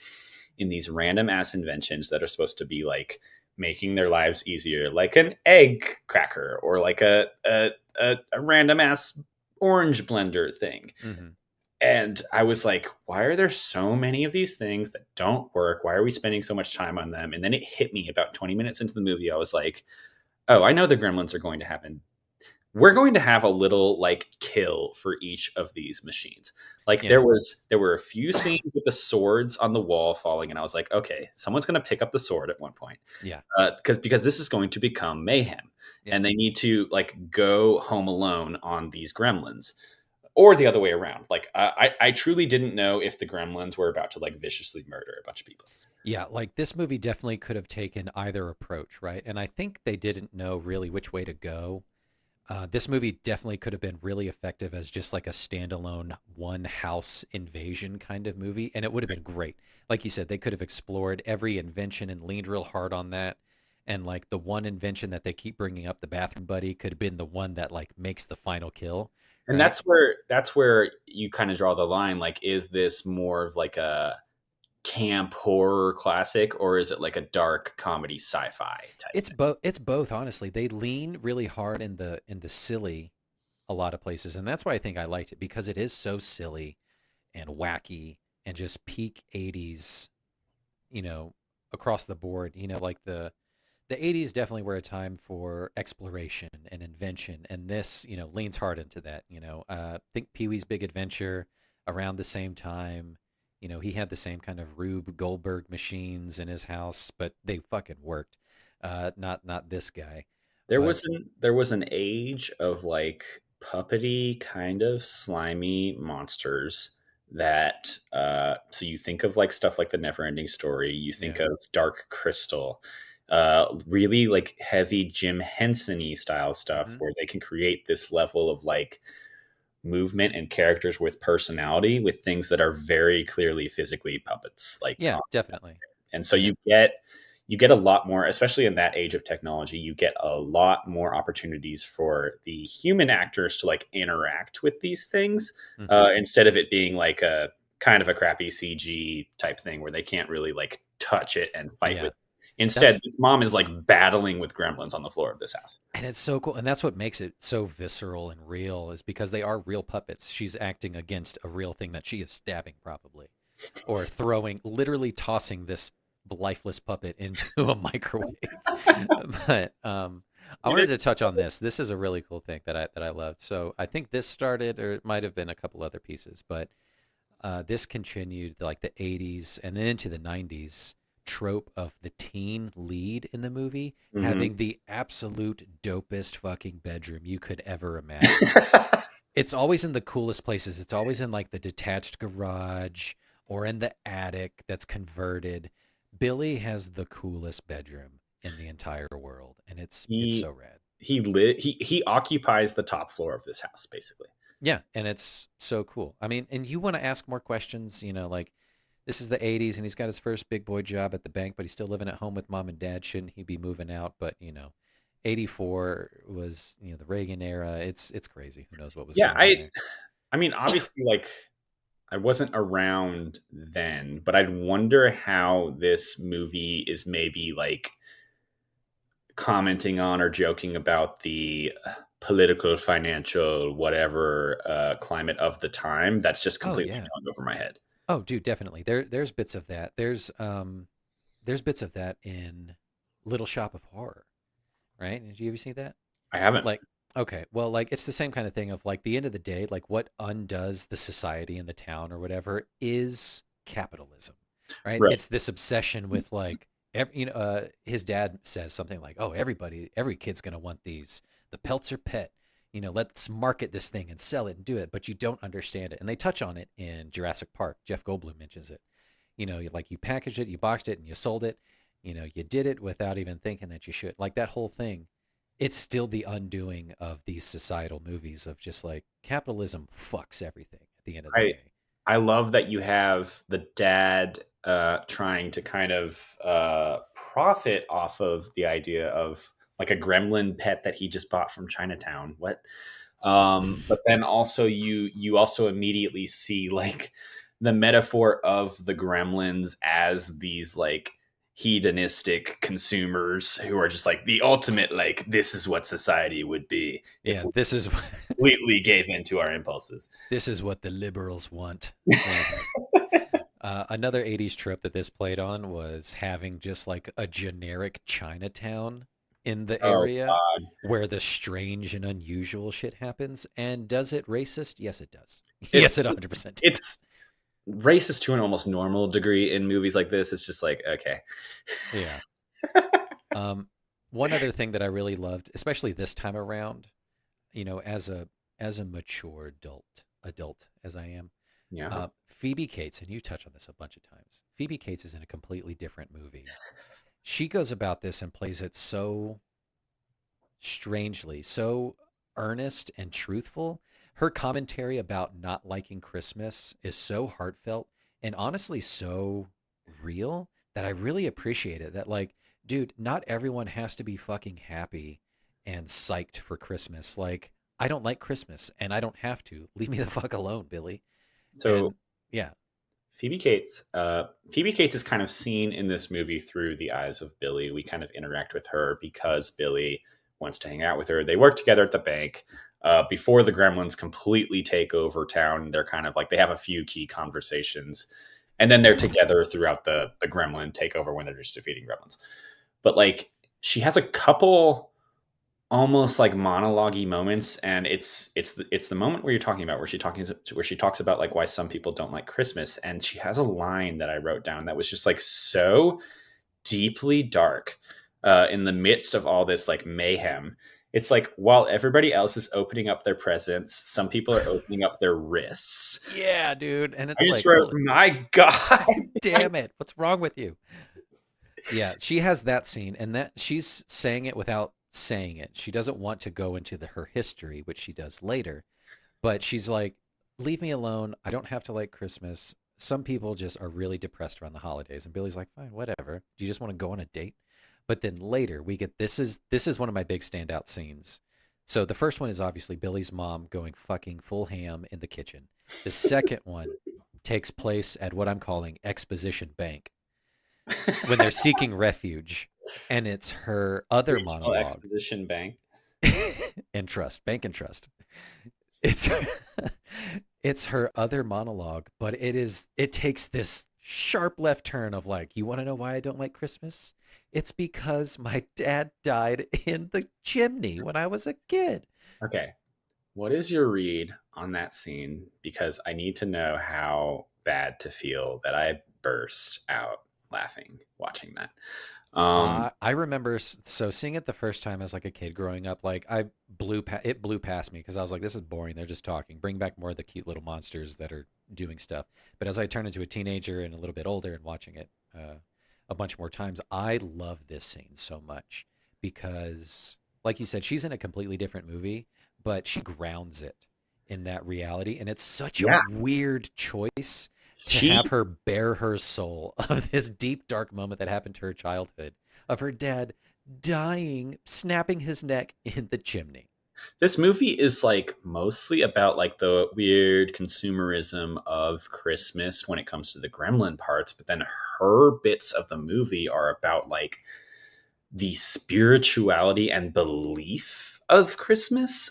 in these random ass inventions that are supposed to be like making their lives easier, like an egg cracker or like a random ass orange blender thing. Mm-hmm. And I was like, why are there so many of these things that don't work? Why are we spending so much time on them? And then it hit me about 20 minutes into the movie. I was like, oh, I know the gremlins are going to happen. We're going to have a little like kill for each of these machines. Like there were a few scenes with the swords on the wall falling, and I was like, okay, someone's going to pick up the sword at one point. Yeah. Because this is going to become mayhem, and they need to like go home alone on these gremlins, or the other way around. Like I truly didn't know if the gremlins were about to like viciously murder a bunch of people. Yeah, like this movie definitely could have taken either approach, right? And I think they didn't know really which way to go. This movie definitely could have been really effective as just like a standalone one house invasion kind of movie, and it would have been great. Like you said, they could have explored every invention and leaned real hard on that. And like the one invention that they keep bringing up, the bathroom buddy, could have been the one that like makes the final kill. And Right? that's where you kind of draw the line. Like, is this more of like a camp horror classic, or is it like a dark comedy sci-fi type It's thing? both. It's both. Honestly, they lean really hard in the silly, a lot of places, and that's why I think I liked it, because it is so silly and wacky and just peak '80s, you know, across the board. You know, like the '80s definitely were a time for exploration and invention, and this, you know, leans hard into that. You know, think Pee Wee's Big Adventure. around the same time. You know, he had the same kind of Rube Goldberg machines in his house, but they fucking worked. Not this guy. But There was an age of like puppety kind of slimy monsters that so you think of like stuff like the Neverending Story, you think yeah, of Dark Crystal, really like heavy Jim Henson-y style stuff hmm where they can create this level of like movement and characters with personality with things that are very clearly physically puppets like yeah, definitely. and so Yeah, you get a lot more, especially in that age of technology, you get a lot more opportunities for the human actors to like interact with these things hmm instead of it being like a kind of a crappy CG type thing where they can't really like touch it and fight yeah. with. Instead, That's mom is like battling with gremlins on the floor of this house. And it's so cool, and that's what makes it so visceral and real, is because they are real puppets. She's acting against a real thing that she is stabbing, probably, or throwing, literally tossing this lifeless puppet into a microwave. But I wanted to touch on this. This is a really cool thing that I loved. So I think this started, or it might have been a couple other pieces, but this continued like the '80s and then into the '90s trope of the teen lead in the movie Mhm. having the absolute dopest fucking bedroom you could ever imagine. It's always in the coolest places. It's always in like the detached garage or in the attic that's converted. Billy has the coolest bedroom in the entire world, and it's he so rad. he occupies the top floor of this house basically. Yeah, and it's so cool. I mean, and you want to ask more questions, like this is the '80s and he's got his first big boy job at the bank, but he's still living at home with mom and dad. Shouldn't he be moving out? But, '84 was, the Reagan era. It's crazy. Who knows what was Yeah, going on there? I mean, obviously, like I wasn't around then, but I'd wonder how this movie is maybe like commenting on or joking about the political, financial, whatever climate of the time. That's just Oh completely yeah. going over my head. Oh, dude, definitely. There's bits of that. There's bits of that in Little Shop of Horror, right? Did you ever see that? I haven't. Like, okay, well, like it's the same kind of thing of like the end of the day, like what undoes the society and the town or whatever is capitalism, right? Right. It's this obsession with like, his dad says something like, "Oh, every kid's gonna want these. The Peltzer pet. Let's market this thing and sell it and do it." But you don't understand it, and they touch on it in Jurassic Park. Jeff Goldblum mentions it. Like you packaged it, you boxed it, and you sold it. You did it without even thinking that you should. Like that whole thing, it's still the undoing of these societal movies of just like capitalism fucks everything at the end of the I day. I love that you have the dad trying to kind of profit off of the idea of like a gremlin pet that he just bought from Chinatown. What? But then also you also immediately see like the metaphor of the gremlins as these like hedonistic consumers who are just like the ultimate like this is what society would be if Yeah, we this is completely gave in to our impulses. this is what the liberals want. Yeah. Another '80s trope that this played on was having just like a generic Chinatown in the Oh area God. where the strange and unusual shit happens. And does it racist? Yes, it does. It's Yes, it 100% does. it's racist to an almost normal degree in movies like this. It's just like, okay. Yeah. Um, One other thing that I really loved, especially this time around, as a mature adult as I am, Yeah. Phoebe Cates, and you touch on this a bunch of times. Phoebe Cates is in a completely different movie. She goes about this and plays it so strangely, so earnest and truthful. Her commentary about not liking Christmas is so heartfelt and honestly so real that I really appreciate it. That, like, dude, not everyone has to be fucking happy and psyched for Christmas. Like, I don't like Christmas and I don't have to. Leave me the fuck alone, Billy. So And yeah, Phoebe Cates is kind of seen in this movie through the eyes of Billy. We kind of interact with her because Billy wants to hang out with her. They work together at the bank. Before the Gremlins completely take over town, they're kind of like they have a few key conversations, and then they're together throughout the Gremlin takeover when they're just defeating Gremlins. But like she has a couple almost like monologue-y moments, and it's the moment where you're talking about where she talks about like why some people don't like Christmas, and she has a line that I wrote down that was just like so deeply dark in the midst of all this like mayhem. It's like while everybody else is opening up their presents, some people are opening up their wrists. Yeah, dude. And I it's just like, wrote, holy my God. damn it. What's wrong with you? Yeah, she has that scene, and that she's saying it without saying it. She doesn't want to go into her history, which she does later, but she's like, leave me alone. I don't have to like Christmas. Some people just are really depressed around the holidays. And Billy's like, fine, whatever. Do you just want to go on a date? But then later we get this is one of my big standout scenes. So the first one is obviously Billy's mom going fucking full ham in the kitchen. The second one takes place at what I'm calling Exposition Bank when they're seeking refuge, and it's her other Regional monologue. Exposition Bank. And trust, bank and trust. It's it's her other monologue, but it takes this sharp left turn of like, you want to know why I don't like Christmas? It's because my dad died in the chimney when I was a kid. Okay. What is your read on that scene? Because I need to know how bad to feel that I burst out laughing watching that. I remember so seeing it the first time as like a kid growing up, like it blew past me because I was like, this is boring. They're just talking. Bring back more of the cute little monsters that are doing stuff. But as I turned into a teenager and a little bit older and watching it a bunch more times, I love this scene so much because, like you said, she's in a completely different movie, but she grounds it in that reality, and it's such a weird choice to have her bare her soul of this deep, dark moment that happened to her childhood of her dad dying, snapping his neck in the chimney. This movie is like mostly about like the weird consumerism of Christmas when it comes to the gremlin parts, but then her bits of the movie are about like the spirituality and belief of Christmas,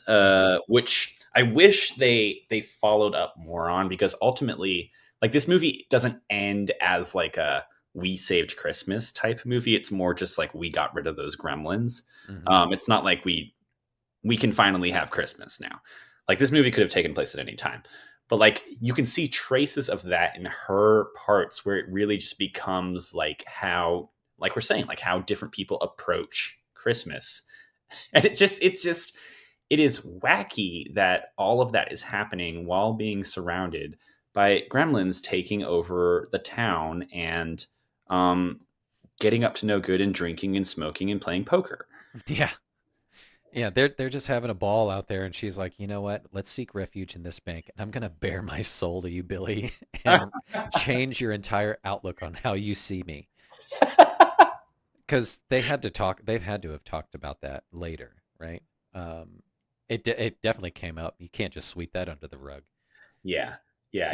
which I wish they followed up more on, because ultimately, like, this movie doesn't end as like a "we saved Christmas" type movie. It's more just like we got rid of those gremlins. It's not like we can finally have Christmas now. Like, this movie could have taken place at any time, but like you can see traces of that in her parts where it really just becomes like how, like we're saying, like how different people approach Christmas. And it is wacky that all of that is happening while being surrounded by gremlins taking over the town and getting up to no good and drinking and smoking and playing poker. Yeah. Yeah, they're just having a ball out there, and she's like, you know what? Let's seek refuge in this bank, and I'm gonna bare my soul to you, Billy, and change your entire outlook on how you see me. Because they've had to have talked about that later, right? It definitely came up. You can't just sweep that under the rug. Yeah.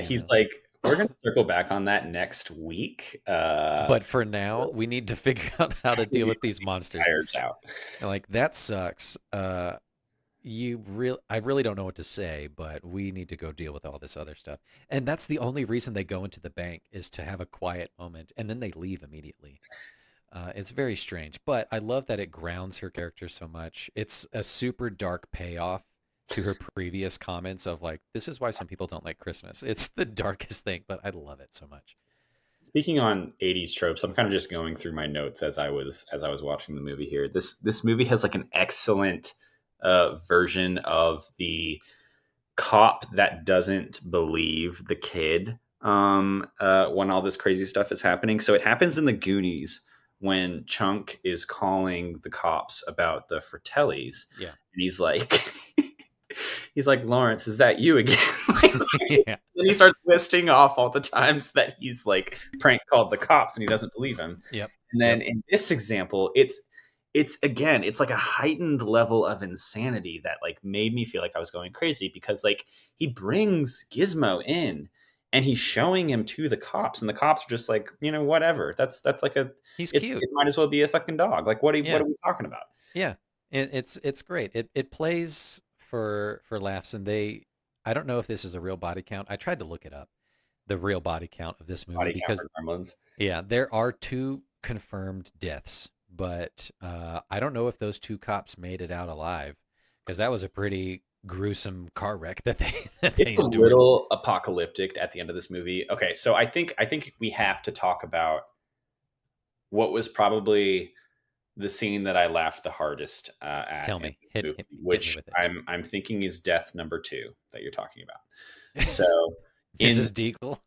He's know? like, we're going to circle back on that next week. But for now, we need to figure out how to deal with these monsters. Out. And like, that sucks. I really don't know what to say, but we need to go deal with all this other stuff. And that's the only reason they go into the bank, is to have a quiet moment, and then they leave immediately. It's very strange, but I love that it grounds her character so much. It's a super dark payoff to her previous comments of like, this is why some people don't like Christmas. It's the darkest thing, but I love it so much. Speaking on 80s tropes, I'm kind of just going through my notes as I was watching the movie here. This movie has like an excellent version of the cop that doesn't believe the kid when all this crazy stuff is happening. So it happens in the Goonies when Chunk is calling the cops about the Fratellis. Yeah. And he's like, Lawrence, is that you again? Yeah. And he starts listing off all the times that he's like prank called the cops and he doesn't believe him. Yep. And then in this example, it's like a heightened level of insanity that like made me feel like I was going crazy, because like he brings Gizmo in and he's showing him to the cops, and the cops are just like, whatever. That's like he's cute. It might as well be a fucking dog. Like, what are we talking about? Yeah. It's great. It plays for laughs, and I don't know if this is a real body count. I tried to look it up, the real body count of this movie, because Gremlins. yeah, there are 2 confirmed deaths but I don't know if those two cops made it out alive because that was a pretty gruesome car wreck that they that they It's a endured. little apocalyptic at the end of this movie. Okay, so I think we have to talk about what was probably the scene that I laughed the hardest at Tell in me, this hit, movie, hit me which with it. I'm thinking is death number 2 that you're talking about. So in Mrs. Deagle,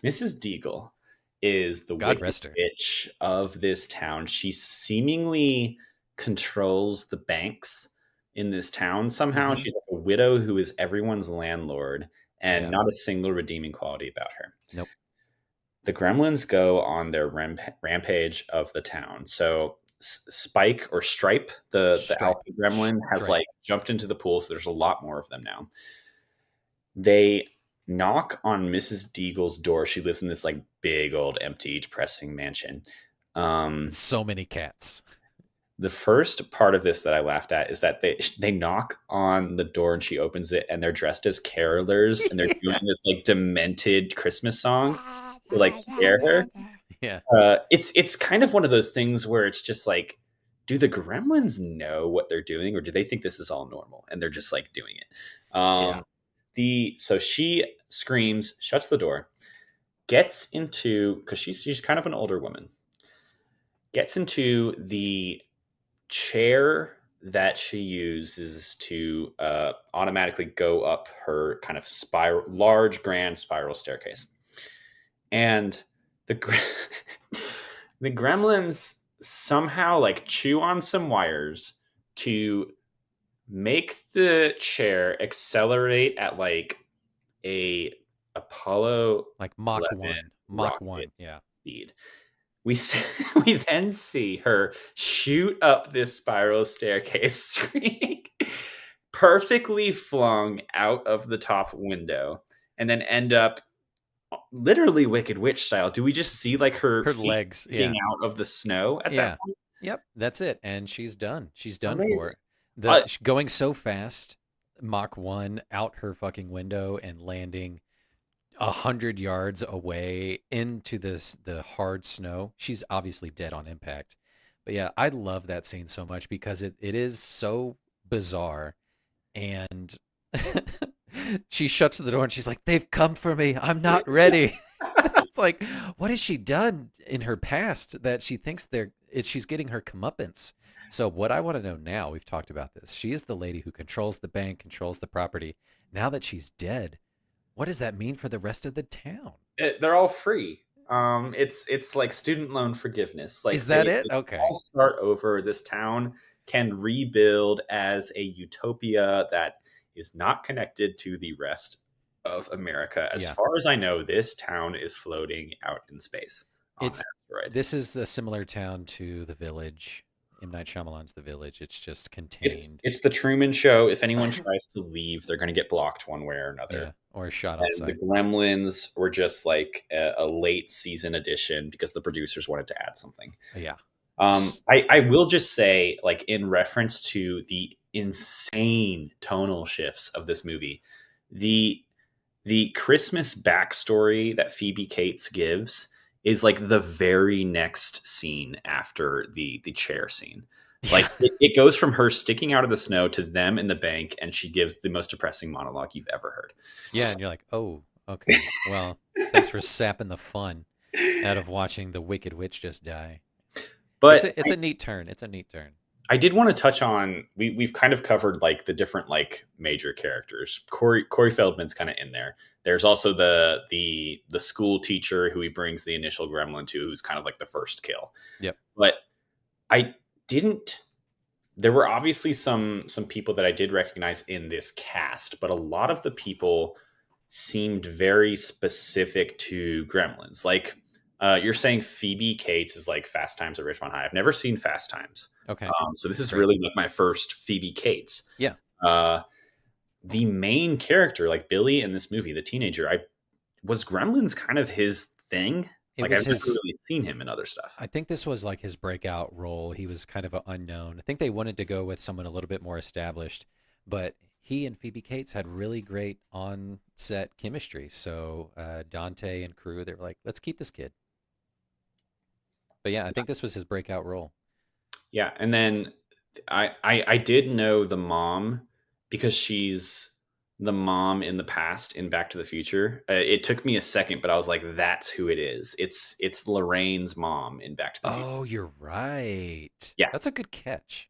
Mrs. Deagle is the God wicked rest her. witch of this town. She seemingly controls the banks in this town somehow. Hmm. She's like a widow who is everyone's landlord and Yeah. not a single redeeming quality about her. Nope. The Gremlins go on their rampage of the town. So Spike or Stripe, the Stripe. alpha gremlin, has Stripe. like jumped into the pool. So there's a lot more of them now. They knock on Mrs. Deagle's door. She lives in this like big old empty depressing mansion. With so many cats. The first part of this that I laughed at is that they knock on the door and she opens it and they're dressed as carolers and they're doing this like demented Christmas song to like scare her. Yeah. It's kind of one of those things where it's just like, do the Gremlins know what they're doing, or do they think this is all normal and they're just like doing it? Yeah. So she screams, shuts the door, gets into, because she's kind of an older woman, gets into the chair that she uses to automatically go up her kind of large grand spiral staircase, and the the Gremlins somehow like chew on some wires to make the chair accelerate at like a Apollo Like Mach 11 1. Mach rocket 1. Yeah. speed. We we then see her shoot up this spiral staircase, screaming, perfectly flung out of the top window, and then end up literally Wicked Witch style. Do we just see like her feet legs. sticking Yeah. out of the snow at Yeah. that point? Yep. That's it. And she's done. She's done for Amazing. it. Going so fast, Mach 1 out her fucking window and landing 100 yards away into the hard snow. She's obviously dead on impact. But yeah, I love that scene so much because it is so bizarre. And she shuts the door and she's like, "They've come for me. I'm not ready." It's like, what has she done in her past that she thinks she's getting her comeuppance? So what I want to know now, we've talked about this. She is the lady who controls the bank, controls the property. Now that she's dead, what does that mean for the rest of the town? They're all free. It's like student loan forgiveness. Like Is that it? they Okay. all start over. This town can rebuild as a utopia that is not connected to the rest of America. As Yeah. far as I know, this town is floating out in space on It's an asteroid. This is a similar town to The Village. M. Night Shyamalan's The Village. It's just contained. It's the Truman Show. If anyone tries to leave, they're going to get blocked one way or another. Yeah, or shot And the outside. Gremlins were just like a late season addition because the producers wanted to add something. Yeah. I will just say, like, in reference to the insane tonal shifts of this movie, the Christmas backstory that Phoebe Cates gives is like the very next scene after the chair scene. Like it goes from her sticking out of the snow to them in the bank, and she gives the most depressing monologue you've ever heard. Yeah, and you're like, oh, okay. Well, thanks for sapping the fun out of watching the Wicked Witch just die. But it's a neat turn. It's a neat turn. I did want to touch on we've kind of covered like the different like major characters. Corey Feldman's kind of in there. There's also the school teacher who he brings the initial gremlin to, who's kind of like the first kill. Yep. But I didn't. There were obviously some people that I did recognize in this cast, but a lot of the people seemed very specific to Gremlins. Like you're saying Phoebe Cates is like Fast Times at Ridgemont High. I've never seen Fast Times. Okay. So this is Great. really like my first Phoebe Cates. Yeah. The main character, like Billy in this movie, the teenager, was Gremlins kind of his thing. I've never really seen him in other stuff. I think this was like his breakout role. He was kind of an unknown. I think they wanted to go with someone a little bit more established, but he and Phoebe Cates had really great on-set chemistry. So Dante and crew, they were like, let's keep this kid. But yeah, I think this was his breakout role. Yeah, and then I did know the mom because she's the mom in the past in Back to the Future. It took me a second, but I was like, "That's who it is. It's Lorraine's mom in Back to the Future." Oh, you're right. Yeah, That's a good catch.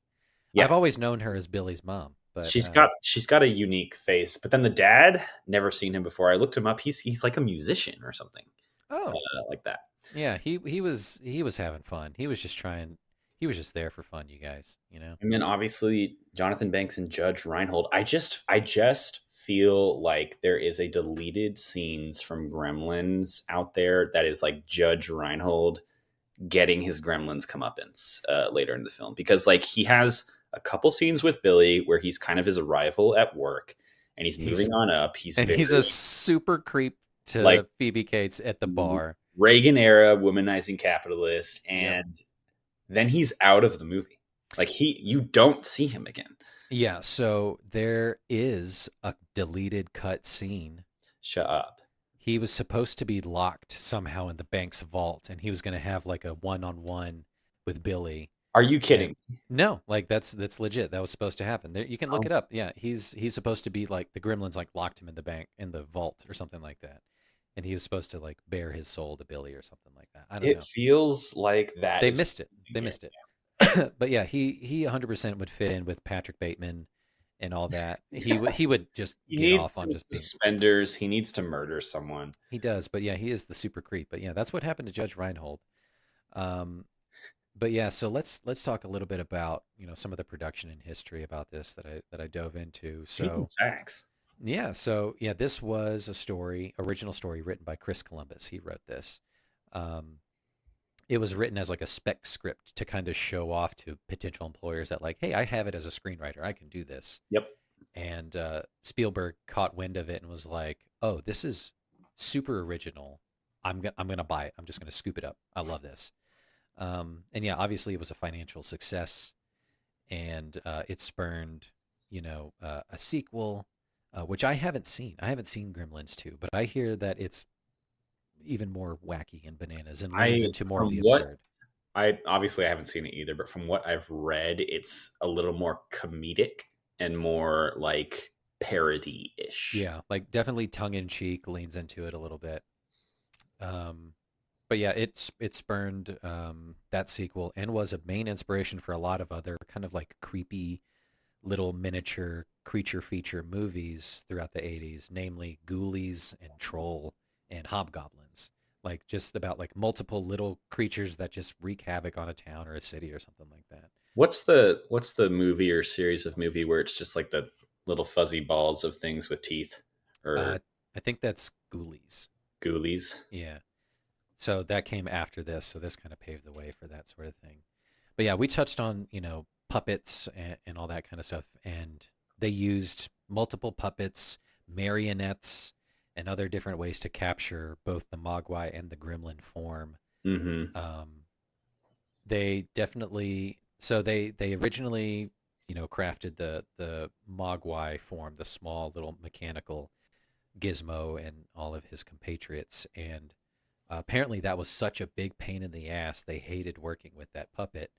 I've yeah. always known her as Billy's mom, but She's got a unique face, but then the dad, never seen him before. I looked him up. He's like a musician or something oh, like that. yeah, he was having fun. He was just trying. He was just there for fun, you guys. You know. And then obviously Jonathan Banks and Judge Reinhold. I just feel like there is a deleted scenes from Gremlins out there that is like Judge Reinhold getting his Gremlins comeuppance later in the film, because like he has a couple scenes with Billy where he's kind of his rival at work and he's He's moving on up. He's and very he's a super creep like to Phoebe Cates at the bar. Reagan era womanizing capitalist, Yep. and then he's out of the movie. Like you don't see him again. Yeah. So there is a deleted cut scene. Shut up. He was supposed to be locked somehow in the bank's vault, and he was going to have like a one-on-one with Billy. Are you And kidding? no, like that's legit. That was supposed to happen. There, you can look Oh. it up. Yeah, he's supposed to be like the Gremlins like locked him in the bank in the vault or something like that, and he was supposed to like bare his soul to Billy or something like that. I don't It know. feels like that They is missed it. They here. missed it. But yeah, he 100% would fit in with Patrick Bateman and all that. He would just He get needs off on some just being. suspenders. He needs to murder someone. He does, but yeah, he is the super creep. But yeah, that's what happened to Judge Reinhold. Um, but yeah, so let's talk a little bit about some of the production and history about this that I dove into. Speaking So of facts, yeah, this was a original story written by Chris Columbus. He wrote this. Um, it was written as like a spec script to kind of show off to potential employers that like, hey, I have it as a screenwriter. I can do this. yep. And Spielberg caught wind of it and was like, "Oh, this is super original. I'm gonna buy it. I'm just gonna scoop it up. I love this." And yeah, obviously it was a financial success, and it spurned a sequel, which I haven't seen. I haven't seen Gremlins 2, but I hear that it's even more wacky and bananas and leans I into more of from the what absurd. I obviously I haven't seen it either, but from what I've read, it's a little more comedic and more like parody-ish. Yeah, like definitely tongue in cheek, leans into it a little bit. Um, but yeah, it spurned that sequel and was a main inspiration for a lot of other kind of like creepy little miniature creature feature movies throughout the 80s, namely Ghoulies and Troll and Hobgoblins. Like just about like multiple little creatures that just wreak havoc on a town or a city or something like that. What's the movie or series of movie where it's just like the little fuzzy balls of things with teeth Uh, or I think that's Ghoulies. ghoulies? Yeah. So that came after this. So this kind of paved the way for that sort of thing. But yeah, we touched on, puppets and all that kind of stuff. And they used multiple puppets, marionettes, and other different ways to capture both the Mogwai and the Gremlin form. Mm-hmm. Um, they definitely, so they originally, crafted the Mogwai form, the small little mechanical Gizmo and all of his compatriots. And apparently, that was such a big pain in the ass. They hated working with that puppet.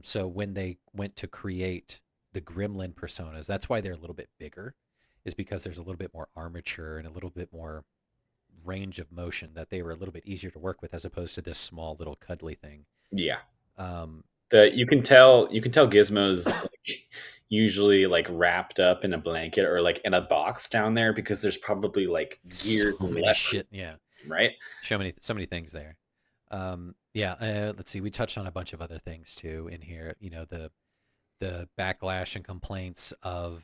So when they went to create the Gremlin personas, that's why they're a little bit bigger, is because there's a little bit more armature and a little bit more range of motion that they were a little bit easier to work with as opposed to this small little cuddly thing. Yeah. Um, You can tell Gizmo's like, usually like wrapped up in a blanket or like in a box down there because there's probably like gears so and many levers, shit, yeah. right? So many things there. Yeah, let's see. We touched on a bunch of other things too in here. The backlash and complaints of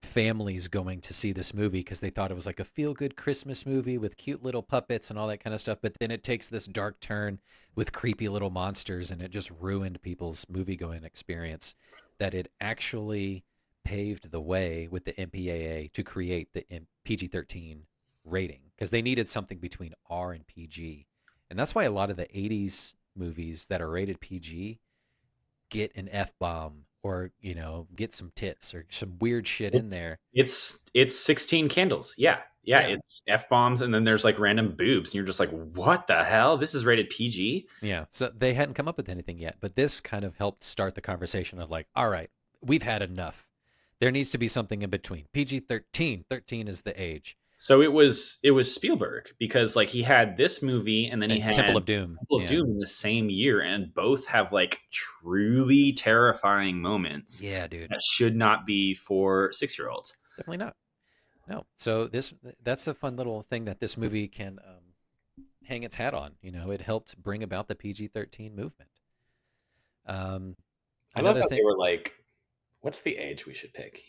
families going to see this movie because they thought it was like a feel good Christmas movie with cute little puppets and all that kind of stuff. But then it takes this dark turn with creepy little monsters, and it just ruined people's movie going experience. That it actually paved the way with the MPAA to create the PG-13 rating because they needed something between R and PG. And that's why a lot of the 80s movies that are rated PG get an F bomb or, get some tits or some weird shit in It's there. it's 16 candles. Yeah. Yeah, Yeah. it's F-bombs and then there's like random boobs and you're just like, what the hell? This is rated PG? Yeah. So they hadn't come up with anything yet, but this kind of helped start the conversation of like, all right, we've had enough. There needs to be something in between. PG-13. 13 is the age. So it was Spielberg because like he had this movie and then he And had Temple of Doom. Temple of Doom in the same year, and both have like truly terrifying moments Yeah, dude. that should not be for 6-year-olds. Definitely not. No. So that's a fun little thing that this movie can hang its hat on. You know, it helped bring about the PG-13 movement. I love Another how thing, they were like, what's the age we should pick,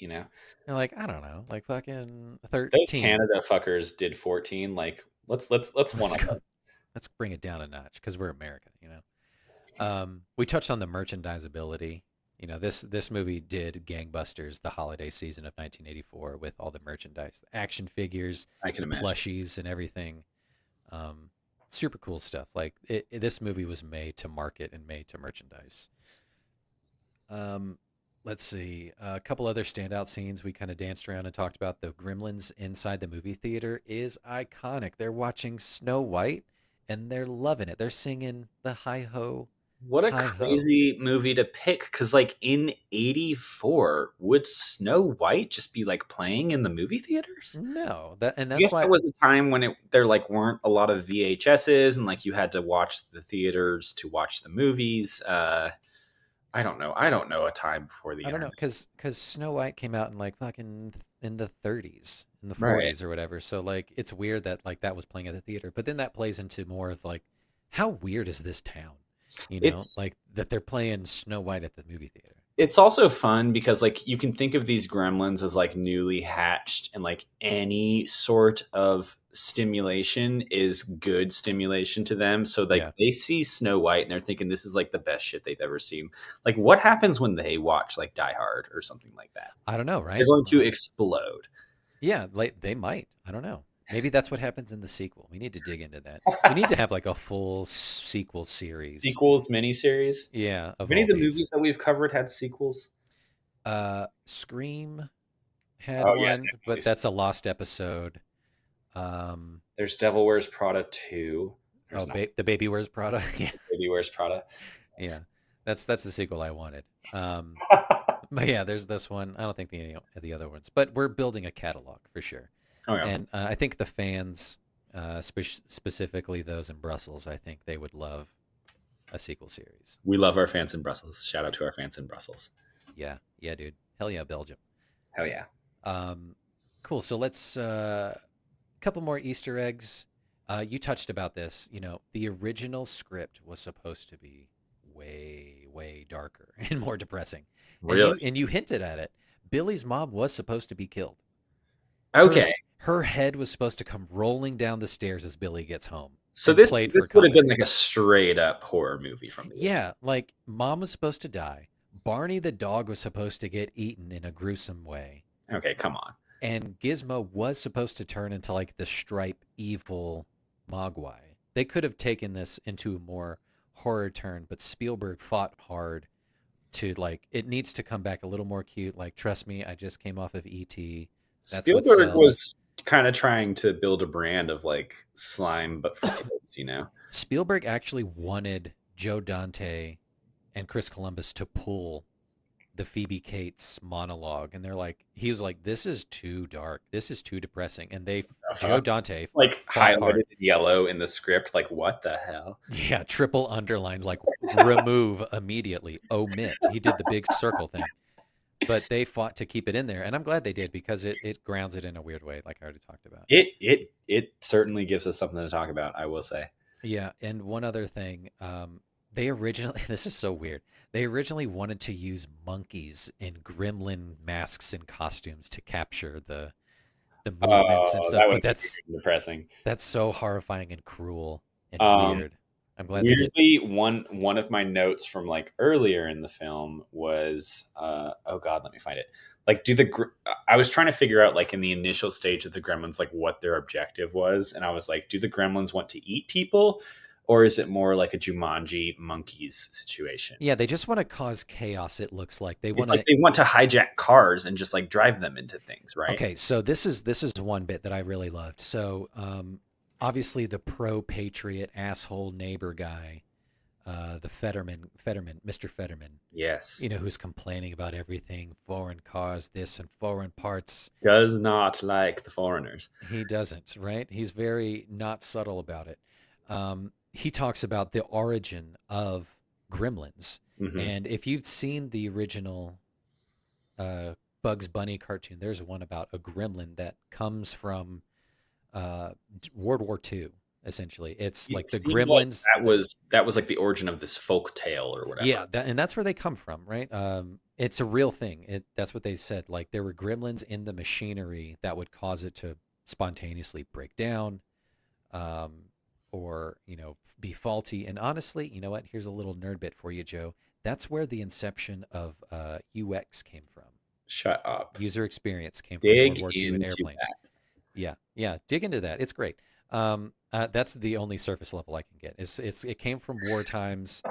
like, I don't know, like fucking Those 13. Canada fuckers did 14. Like, let's one Let's up go. them. Let's bring it down a notch because we're America, you know. We touched on the merchandisability. You know, this movie did gangbusters the holiday season of 1984 with all the merchandise, the action figures, I can the imagine. plushies, and everything. Super cool stuff. Like this movie was made to market and made to merchandise. Let's see. A couple other standout scenes we kind of danced around and talked about. The Gremlins inside the movie theater is iconic. They're watching Snow White and they're loving it. They're singing the hi ho. What a Hi-ho. crazy movie to pick, because like in 84, would Snow White just be like playing in the movie theaters? No, I that's guess why. there was a time when there like weren't a lot of VHSs and like you had to watch the theaters to watch the movies. I don't know. I don't know a time before the I don't know, internet. because Snow White came out in like fucking in the 30s, in the Right. 40s or whatever. So like it's weird that like that was playing at the theater. But then that plays into more of like how weird is this town? You know, It's like that they're playing Snow White at the movie theater. it's also fun because like you can think of these gremlins as like newly hatched, and like any sort of stimulation is good stimulation to them. So like Yeah. they see Snow White and they're thinking this is like the best shit they've ever seen. Like what happens when they watch like Die Hard or something like that? I don't know, They're right? going to explode. Yeah, like they might. I don't know. Maybe that's what happens in the sequel. We need to dig into that. We need to have like a full sequel series. Sequels, miniseries. Yeah, of Have any all of the these. movies that we've covered had sequels? Scream had Oh yeah, one, definitely. but that's a lost episode. Um, There's Devil Wears Prada 2. There's not The Baby Wears Prada. Yeah, Baby Wears Prada. yeah. That's the sequel I wanted. But yeah, there's this one. I don't think any of the other ones, but we're building a catalog for sure. Oh yeah. And I think the fans, specifically those in Brussels, I think they would love a sequel series. We love our fans in Brussels. Shout out to our fans in Brussels. Yeah, yeah, dude. Hell yeah, Belgium. Hell yeah. Cool. So let's couple more Easter eggs. You touched about this. You know, the original script was supposed to be way, way darker and more depressing. Really? And you hinted at it. Billy's mom was supposed to be killed. Okay. Her head was supposed to come rolling down the stairs as Billy gets home. So and this played this for would have been comedy. like a straight up horror movie from the Yeah, like mom was supposed to die. Barney the dog was supposed to get eaten in a gruesome way. Okay, come on. And Gizmo was supposed to turn into like the stripe evil Mogwai. They could have taken this into a more horror turn, but Spielberg fought hard to like it needs to come back a little more cute. Like, trust me, I just came off of E.T. That's what Spielberg sells. was kind of trying to build a brand of like slime, but for kids. Spielberg actually wanted Joe Dante and Chris Columbus to pull the Phoebe Cates monologue, and he was like, "This is too dark. This is too depressing." And Joe Dante Like fought highlighted hard. in yellow in the script. Like what the hell? Yeah, triple underlined, like remove immediately, omit. He did the big circle thing, but they fought to keep it in there, and I'm glad they did because it grounds it in a weird way, like I already talked about. It certainly gives us something to talk about, I will say. Yeah, and one other thing, they originally this is so weird. They originally wanted to use monkeys in gremlin masks and costumes to capture the movements and Oh, stuff, that but would be depressing. that's so horrifying and cruel and weird. I'm glad they did. Weirdly, one of my notes from like earlier in the film was, oh god, let me find it. Like, I was trying to figure out like in the initial stage of the Gremlins, like what their objective was, and I was like, do the Gremlins want to eat people, or is it more like a Jumanji Monkeys situation? Yeah, they just want to cause chaos. It looks like they want It's like to. they want to hijack cars and just like drive them into things, right? Okay, so this is one bit that I really loved. So obviously the pro patriot asshole neighbor guy, the Fetterman, Mr. Fetterman, Yes. who's complaining about everything, foreign cars, this and foreign parts. Does not like the foreigners. He doesn't, right? He's very not subtle about it. He talks about the origin of Gremlins. Hmm. And if you've seen the original Bugs Bunny cartoon, there's one about a gremlin that comes from World War II, essentially. It's like It the seemed like gremlins. that was like the origin of this folk tale or whatever. Yeah, and that's where they come from, right? It's a real thing. That's what they said. Like there were gremlins in the machinery that would cause it to spontaneously break down, or be faulty. And honestly, you know what? Here's a little nerd bit for you, Joe. That's where the inception of UX came from. Shut up. User experience came from World Dig War II and into airplanes. that. Yeah. Dig into that. It's great. That's the only surface level I can get. It came from war times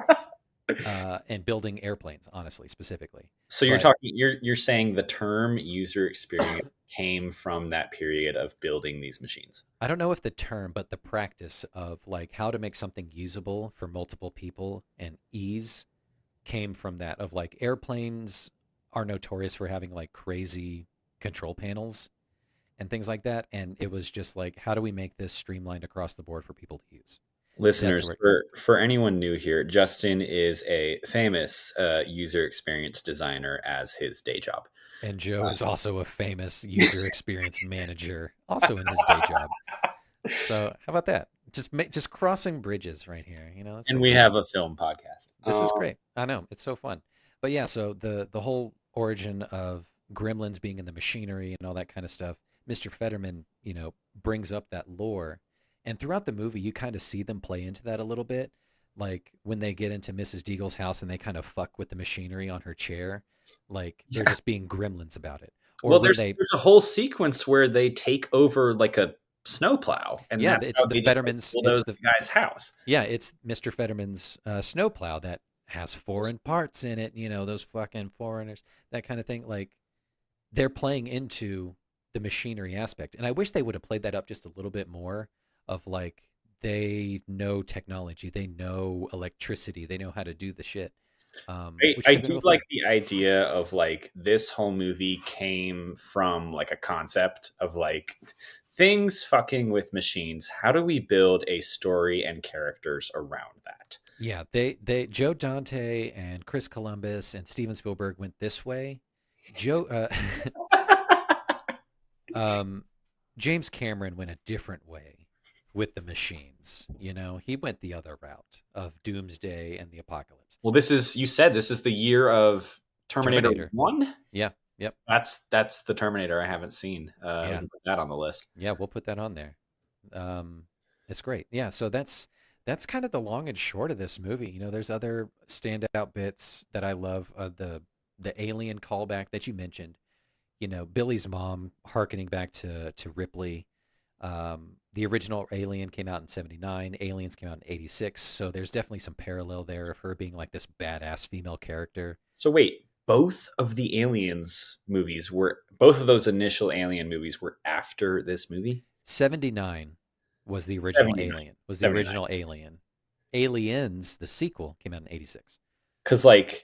and building airplanes, honestly, specifically. So you're But talking you're saying the term user experience came from that period of building these machines. I don't know if the term, but the practice of like how to make something usable for multiple people and ease came from that. Of like airplanes are notorious for having like crazy control panels and things like that. And it was just like, how do we make this streamlined across the board for people to use? Listeners, where- for anyone new here, Justin is a famous user experience designer as his day job. And Joe is also a famous user experience manager, also in his day job. So how about that? Just crossing bridges right here. That's And what we we're have doing. a film podcast. This is great. I know, it's so fun. But yeah, so the whole origin of Gremlins being in the machinery and all that kind of stuff, Mr. Fetterman, brings up that lore, and throughout the movie, you kind of see them play into that a little bit. Like when they get into Mrs. Deagle's house and they kind of fuck with the machinery on her chair, like they're just being gremlins about it. Or Well, when there's a whole sequence where they take over like a snowplow, and yeah, that's it's how the they just Fettermans. bulldoze the guy's house. Yeah, it's Mr. Fetterman's snowplow that has foreign parts in it. Those fucking foreigners, that kind of thing. Like they're playing into the machinery aspect, and I wish they would have played that up just a little bit more. Of like they know technology, they know electricity, they know how to do the shit. Which I could have been do real like fun. the idea of like this whole movie came from like a concept of like things fucking with machines. How do we build a story and characters around that? Yeah, they Joe Dante and Chris Columbus and Steven Spielberg went this way. Joe James Cameron went a different way with the machines. He went the other route of doomsday and the apocalypse. Well, you said this is the year of Terminator 1? Yeah. Yep. That's the Terminator I haven't seen. We Yeah. can put that on the list. Yeah, we'll put that on there. It's great. Yeah, so that's kind of the long and short of this movie. There's other standout bits that I love. The alien callback that you mentioned. Billy's mom harkening back to Ripley. The original Alien came out in 79. Aliens came out in 86. So there's definitely some parallel there of her being like this badass female character. So wait, both of the both of those initial Alien movies were after this movie? 79 was the original 79. Alien. Was the 79. original Alien. Aliens, the sequel, came out in 86. Because like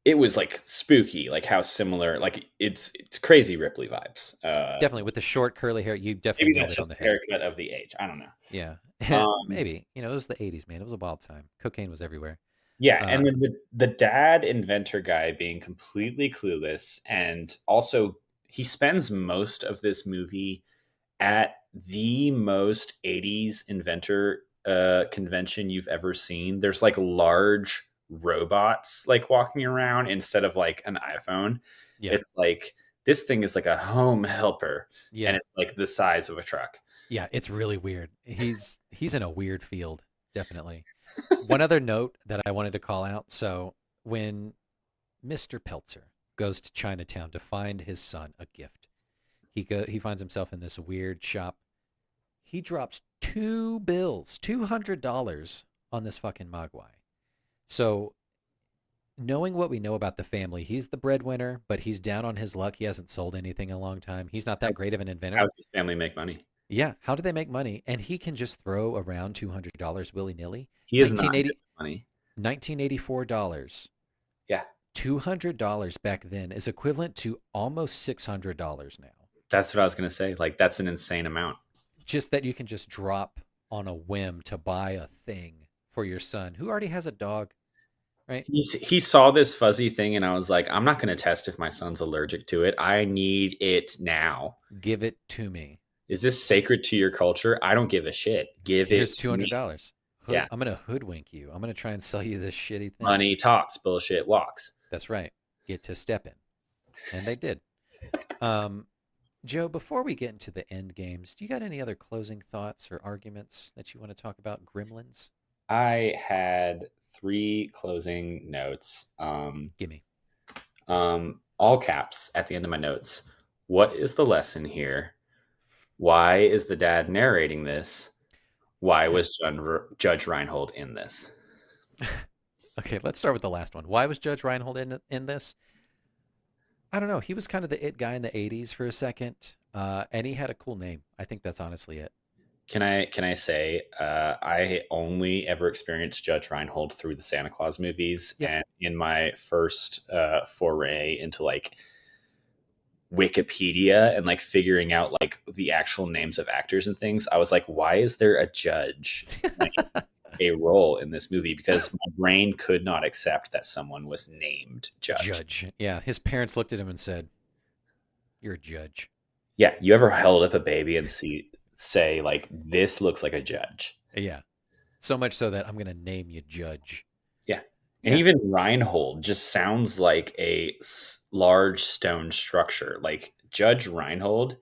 it was like spooky, like how similar, like it's crazy Ripley vibes. Definitely with the short curly hair, you definitely Maybe nailed that's it on just the the head. haircut of the age. I don't know. Yeah, Um, maybe. It was the 80s, man. It was a wild time. Cocaine was everywhere. Yeah, and then the dad inventor guy being completely clueless, and also he spends most of this movie at the most 80s inventor convention you've ever seen. There's like large robots like walking around instead of like an iPhone. Yeah. It's like this thing is like a home helper, Yeah. and it's like the size of a truck. Yeah, it's really weird. He's in a weird field, definitely. One other note that I wanted to call out. So when Mr. Peltzer goes to Chinatown to find his son a gift, he finds himself in this weird shop. He drops $200 on this fucking Mogwai. So, knowing what we know about the family, he's the breadwinner, but he's down on his luck. He hasn't sold anything in a long time. He's not that great of an inventor. How's his family make money? Yeah, how do they make money? And he can just throw around $200 willy-nilly. He is not good at money. $1984. Yeah. $200 back then is equivalent to almost $600 now. That's what I was going to say. Like, that's an insane amount. Just that you can just drop on a whim to buy a thing for your son who already has a dog, right? He saw this fuzzy thing, and I was like, I'm not going to test if my son's allergic to it. I need it now. Give it to me. Is this sacred to your culture? I don't give a shit. Here's it to me. $200. Yeah. I'm going to hoodwink you. I'm going to try and sell you this shitty thing. Money talks, bullshit walks. That's right. Get to step in. And they did. Joe, before we get into the end games, do you got any other closing thoughts or arguments that you want to talk about Gremlins? I had 3 closing notes. Gimme. All caps at the end of my notes. What is the lesson here? Why is the dad narrating this? Why was Judge Reinhold in this? Okay, let's start with the last one. Why was Judge Reinhold in this? I don't know. He was kind of the it guy in the 80s for a second, and he had a cool name. I think that's honestly it. Can I say I only ever experienced Judge Reinhold through the Santa Claus movies, and in my first foray into like Wikipedia and like figuring out like the actual names of actors and things, I was like, why is there a judge playing a role in this movie? Because my brain could not accept that someone was named Judge. Yeah, his parents looked at him and said, "You're a judge." Yeah, you ever held up a baby and say like, this looks like a judge? Yeah, so much so that I'm going to name you Judge. Yeah. And even Reinhold just sounds like a large stone structure, like Judge Reinhold.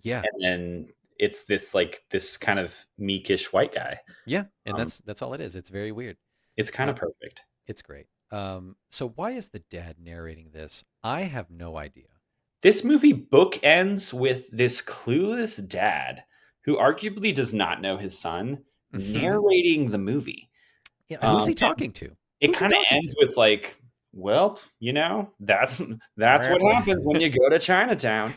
Yeah. And then it's this kind of meekish white guy. Yeah. And that's all it is. It's very weird. It's kind of perfect. It's great. So why is the dad narrating this? I have no idea. This movie bookends with this clueless dad who arguably does not know his son narrating the movie. Yeah. Who's he talking to? It kind of ends with like, well, you know, that's what happens when you go to Chinatown.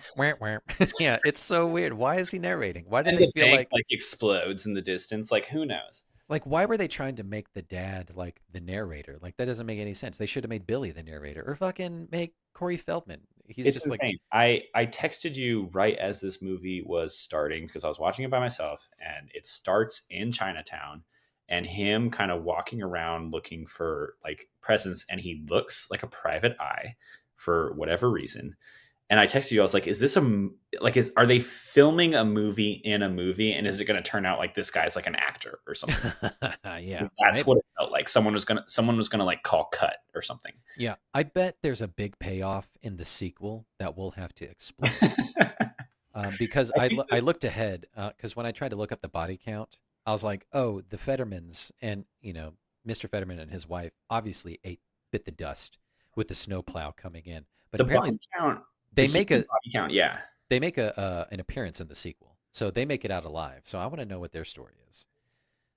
Yeah, it's so weird. Why is he narrating? Why did and they the feel bank, like explodes in the distance? Like, who knows? Like, why were they trying to make the dad like the narrator? Like, that doesn't make any sense. They should have made Billy the narrator, or fucking make Corey Feldman. He's It's just insane. like I texted you right as this movie was starting because I was watching it by myself, and it starts in Chinatown. And him kind of walking around looking for like presents, and he looks like a private eye for whatever reason. And I texted you, I was like, is this are they filming a movie in a movie? And is it going to turn out like this guy's like an actor or something? Yeah, that's maybe. what it felt like. Someone was going to like call cut or something. Yeah. I bet there's a big payoff in the sequel that we'll have to explore. Because I looked ahead, because when I tried to look up the body count, I was like, oh, the Fettermans and, Mr. Fetterman and his wife obviously bit the dust with the snowplow coming in. But the apparently body count, they make body count, yeah. They make an appearance in the sequel. So they make it out alive. So I want to know what their story is.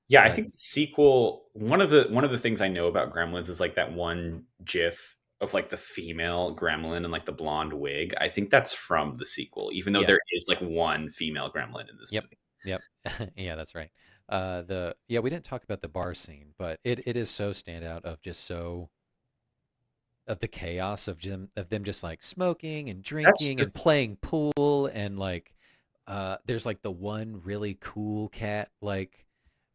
Yeah, I think the sequel, one of the things I know about Gremlins is like that one GIF of like the female gremlin and like the blonde wig. I think that's from the sequel, even though there is like one female gremlin in this movie. Yep. Yeah, that's right. We didn't talk about the bar scene, but it is so standout of the chaos of them just like smoking and drinking and playing pool, and like there's like the one really cool cat like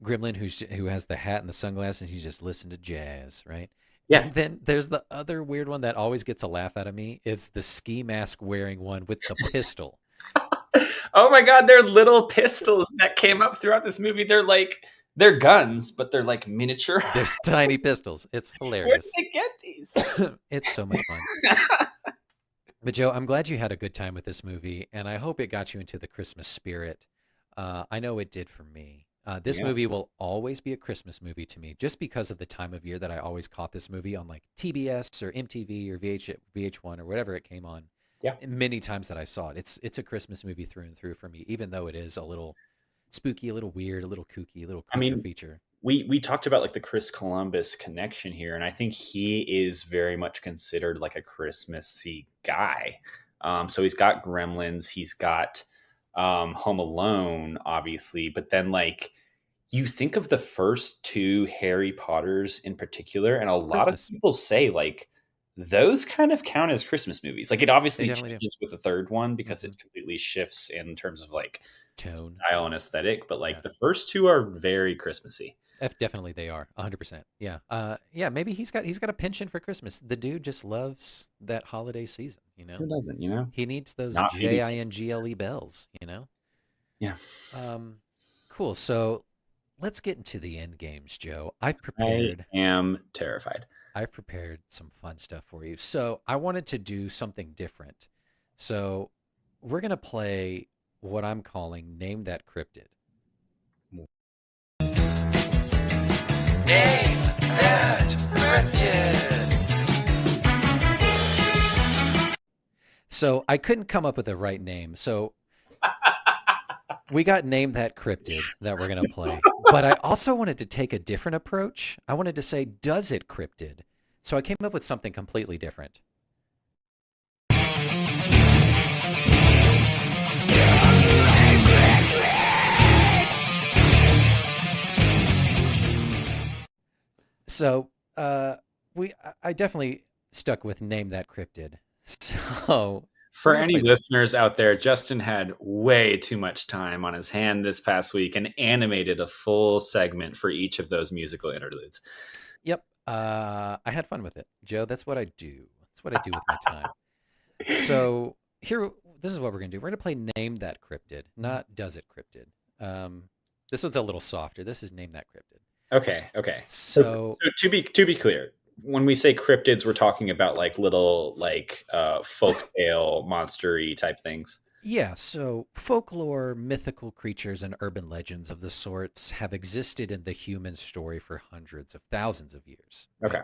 gremlin who has the hat and the sunglasses. He's just listening to jazz, right? Yeah. And then there's the other weird one that always gets a laugh out of me. It's the ski mask wearing one with the pistol. Oh my God, they're little pistols that came up throughout this movie. They're guns, but they're like miniature. There's tiny pistols. It's hilarious. Where did they get these? It's so much fun. But Joe, I'm glad you had a good time with this movie, and I hope it got you into the Christmas spirit. I know it did for me. This movie will always be a Christmas movie to me, just because of the time of year that I always caught this movie on like TBS or MTV or VH1 or whatever it came on. Yeah. Many times that I saw it. It's a Christmas movie through and through for me, even though it is a little spooky, a little weird, a little kooky, a little creature feature. we talked about like the Chris Columbus connection here, and I think he is very much considered like a Christmassy guy. So he's got Gremlins, he's got Home Alone, obviously, but then like you think of the first two Harry Potters in particular, and a lot of Christmas. people say like those kind of count as Christmas movies. Like it They obviously definitely do. changes with the third one because Mhm. it completely shifts in terms of like Tone. style and aesthetic, but like Yeah. the first two are very Christmassy. Definitely they are 100%. Yeah. Yeah, maybe he's got a penchant for Christmas. The dude just loves that holiday season, you know? Who doesn't, you know? He needs those Not maybe. JINGLE bells, you know? Yeah. Cool. So let's get into the end games, Joe. I am terrified. I've prepared some fun stuff for you. So I wanted to do something different. So we're gonna play what I'm calling Name That Cryptid. Name that cryptid. So I couldn't come up with the right name. So we got Name That Cryptid that we're gonna play. But I also wanted to take a different approach. I wanted to say, does it cryptid? So I came up with something completely different. So I definitely stuck with Name That Cryptid. So For we're gonna any play- listeners out there, Justin had way too much time on his hand this past week and animated a full segment for each of those musical interludes. Yep. I had fun with it, Joe. That's what I do. That's what I do with my time. So this is what we're gonna do. We're gonna play Name That Cryptid, not Does It Cryptid. This one's a little softer. This is Name That Cryptid. Okay. So to be clear, when we say cryptids, we're talking about like little like folktale monstery type things. yeah, so folklore, mythical creatures, and urban legends of the sorts have existed in the human story for hundreds of thousands of years. Right? Okay.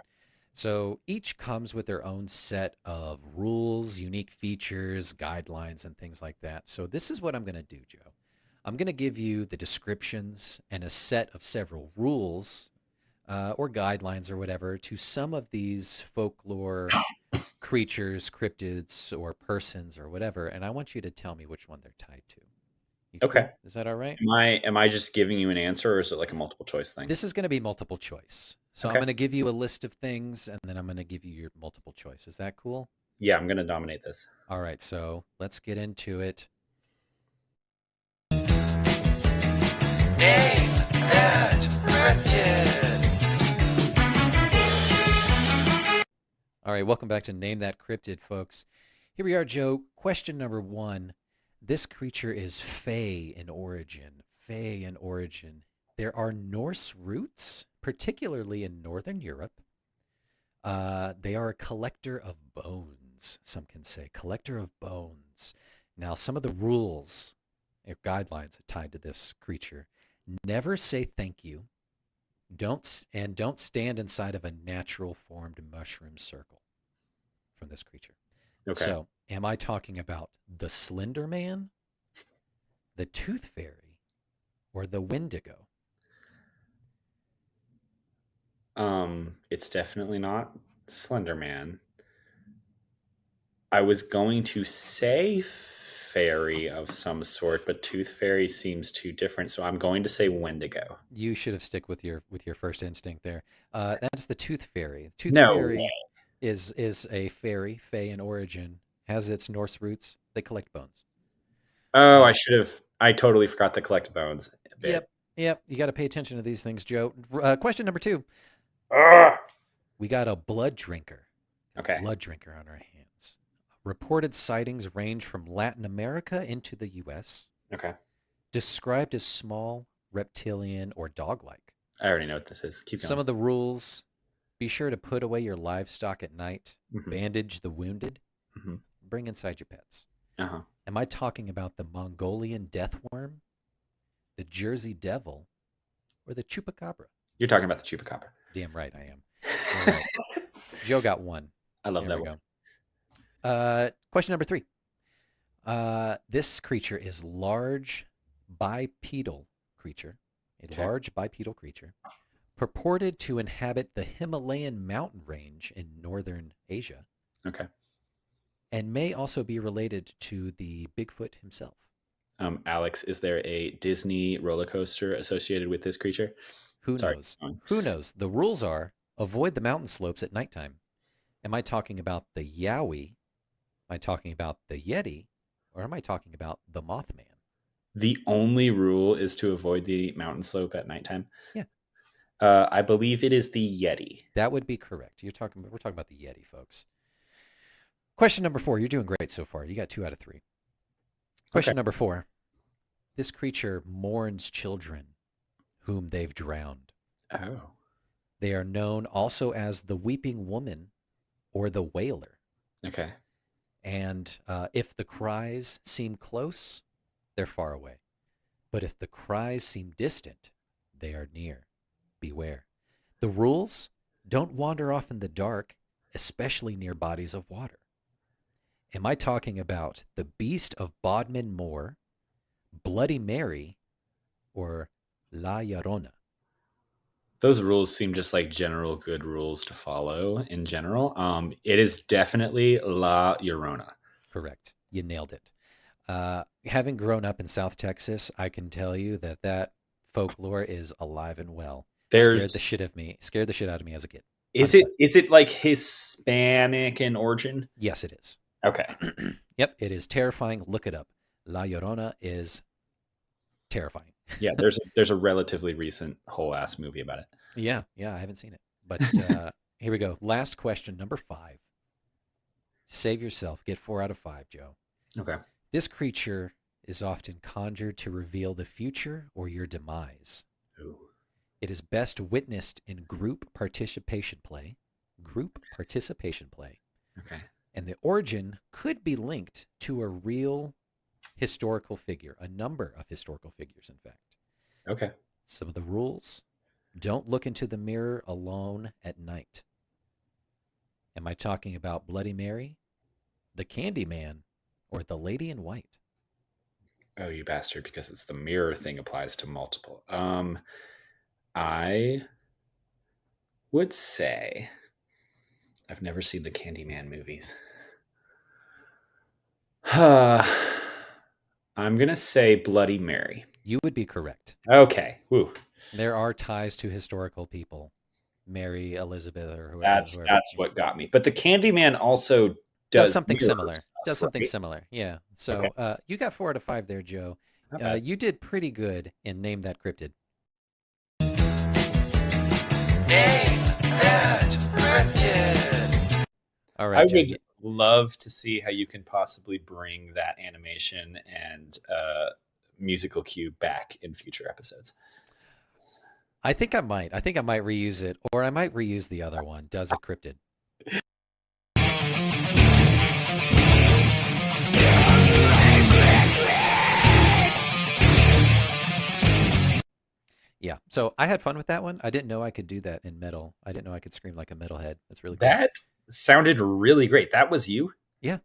So each comes with their own set of rules, unique features, guidelines, and things like that. So this is what I'm going to do, Joe. I'm going to give you the descriptions and a set of several rules or guidelines or whatever to some of these folklore creatures, cryptids, or persons or whatever, and I want you to tell me which one they're tied to. You Okay. cool? Is that all right? Am I just giving you an answer, or is it like a multiple choice thing? This is going to be multiple choice. So I'm Okay. going to give you a list of things, and then I'm going to give you your multiple choice. Is that cool? Yeah, I'm gonna dominate this. All right, so let's get into it. Name that cryptid. All right, welcome back to Name That Cryptid, folks. Here we are, Joe. Question number 1. This creature is Fey in origin. Fey in origin. There are Norse roots, particularly in Northern Europe. They are a collector of bones, some can say. Collector of bones. Now, some of the rules or guidelines tied to this creature. Never say thank you. Don't stand inside of a natural formed mushroom circle from this creature. Okay. So, am I talking about the Slender Man, the Tooth Fairy, or the Wendigo? It's definitely not Slender Man. I was going to say fairy of some sort, but Tooth Fairy seems too different, so I'm going to say Wendigo. You should have stick with your first instinct there. That's the Tooth Fairy. Tooth No Fairy way. is a fairy, fey in origin, has its Norse roots. They collect bones. Oh, I totally forgot the collect bones bit. Yep. You got to pay attention to these things, Joe. Question number 2. Ugh. We got a blood drinker. Okay. Blood drinker on our hands. Reported sightings range from Latin America into the U.S. Okay. Described as small, reptilian, or dog-like. I already know what this is. Keep going. Some of the rules: be sure to put away your livestock at night, Mhm. bandage the wounded, Mhm. bring inside your pets. Uh-huh. Am I talking about the Mongolian death worm, the Jersey devil, or the chupacabra? You're talking about the chupacabra. Damn right I am. All right. Joe got one. I love Here that we one. go. Question number 3. This creature is large bipedal creature. A Okay. large bipedal creature. purported to inhabit the Himalayan mountain range in northern Asia, Okay. and may also be related to the Bigfoot himself. Alex, is there a Disney roller coaster associated with this creature? Who Sorry. knows? Who knows? The rules are avoid the mountain slopes at nighttime. Am I talking about the Yowie? Am I talking about the Yeti? Or am I talking about the Mothman? The only rule is to avoid the mountain slope at nighttime. Yeah. I believe it is the Yeti. That would be correct. We're talking about the Yeti, folks. Question number 4. You're doing great so far. You got 2 out of 3. Question number 4. This creature mourns children whom they've drowned. Oh. They are known also as the Weeping Woman or the Wailer. Okay. And if the cries seem close, they're far away. But if the cries seem distant, they are near. Beware. The rules: don't wander off in the dark, especially near bodies of water. Am I talking about the Beast of Bodmin Moor, Bloody Mary, or La Llorona? Those rules seem just like general good rules to follow in general. It is definitely La Llorona. Correct. You nailed it. Having grown up in South Texas, I can tell you that folklore is alive and well. Scared the shit out of me as a kid. Is it like Hispanic in origin? Yes, it is. Okay. Yep, it is terrifying. Look it up. La Llorona is terrifying. Yeah, there's a relatively recent whole ass movie about it. Yeah, I haven't seen it. But here we go. Last question, number 5. Save yourself. Get 4 out of 5, Joe. Okay. This creature is often conjured to reveal the future or your demise. Ooh. It is best witnessed in group participation play. Okay. And the origin could be linked to a real historical figure, a number of historical figures, in fact. Okay. Some of the rules: don't look into the mirror alone at night. Am I talking about Bloody Mary, the Candyman, or the Lady in White? Oh, you bastard, because it's the mirror thing applies to multiple. I would say I've never seen the Candyman movies. I'm going to say Bloody Mary. You would be correct. Okay. Woo. There are ties to historical people. Mary, Elizabeth, or whoever. That's what got me. But the Candyman also does something mirror similar. stuff, Does something right? similar. Yeah. So you got 4 out of 5 there, Joe. Not bad. You did pretty good in Name That Cryptid. Name that cryptid. All I right, Joe. would love to see how you can possibly bring that animation and musical cue back in future episodes. I think I might reuse it, or I might reuse the other one. Does a cryptid? Yeah. So I had fun with that one. I didn't know I could do that in metal. I didn't know I could scream like a metalhead. That's really cool. That sounded really great. That was you? Yeah.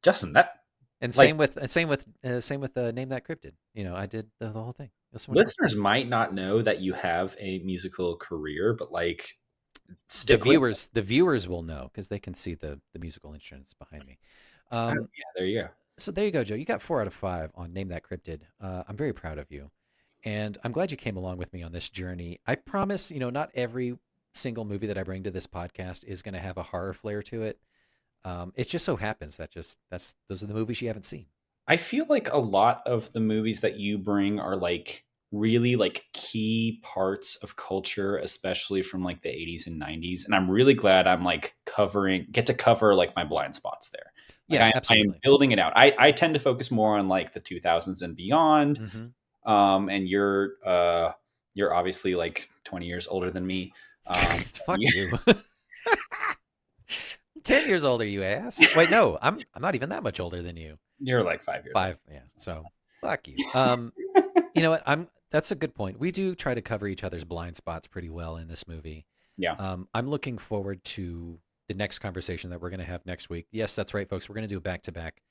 Justin, that And like- same with Name That Cryptid. You know, I did the whole thing. It was so much fun. listeners might not know that you have a musical career, but like The viewers will know because they can see the musical instruments behind me. Yeah, there you go. So there you go, Joe. You got 4 out of 5 on Name That Cryptid. I'm very proud of you. And I'm glad you came along with me on this journey. I promise, not every single movie that I bring to this podcast is going to have a horror flair to it. It just so happens that those are the movies you haven't seen. I feel like a lot of the movies that you bring are like really like key parts of culture, especially from like the 80s and 90s. And I'm really glad I'm like get to cover like my blind spots there. Like, Yeah, I absolutely. am building it out. I tend to focus more on like the 2000s and beyond. Mm-hmm. And you're obviously like 20 years older than me. Fuck you. 10 years older, you ass. Wait, no, I'm not even that much older than you. You're like 5 years. 5, yeah. So fuck you. You know what? That's a good point. We do try to cover each other's blind spots pretty well in this movie. Yeah. I'm looking forward to the next conversation that we're going to have next week. Yes, that's right, folks. We're going to do a back-to-back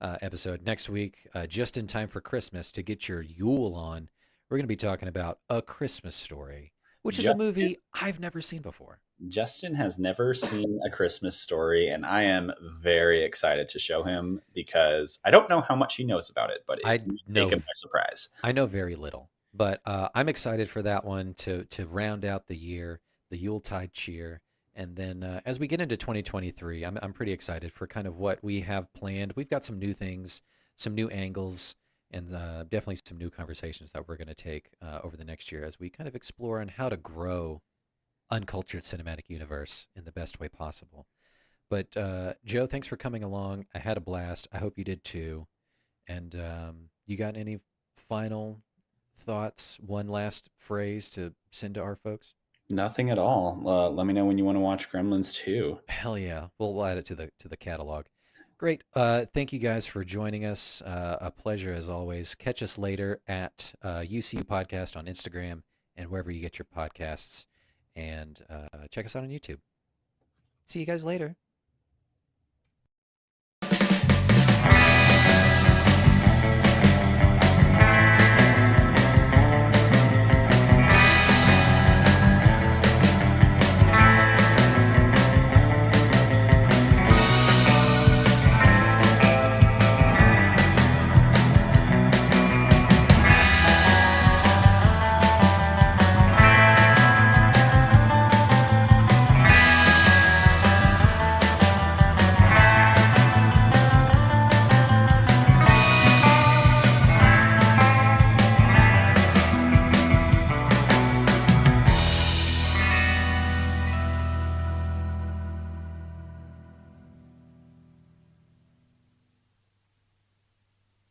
episode next week, just in time for Christmas to get your Yule on. We're going to be talking about A Christmas Story. which is a Justin, movie I've never seen before. Justin has never seen A Christmas Story, and I am very excited to show him because I don't know how much he knows about it, but it I may take know him by surprise. I know very little, but I'm excited for that one to round out the year, the Yuletide cheer, and then as we get into 2023, I'm pretty excited for kind of what we have planned. We've got some new things, some new angles, and definitely some new conversations that we're going to take over the next year as we kind of explore on how to grow uncultured cinematic universe in the best way possible. But Joe, thanks for coming along. I had a blast. I hope you did too. And you got any final thoughts? One last phrase to send to our folks? Nothing at all. Let me know when you want to watch Gremlins 2. Hell yeah, we'll add it to the catalog. Great. Thank you guys for joining us. A pleasure as always. Catch us later at UCU Podcast on Instagram and wherever you get your podcasts. And check us out on YouTube. See you guys later.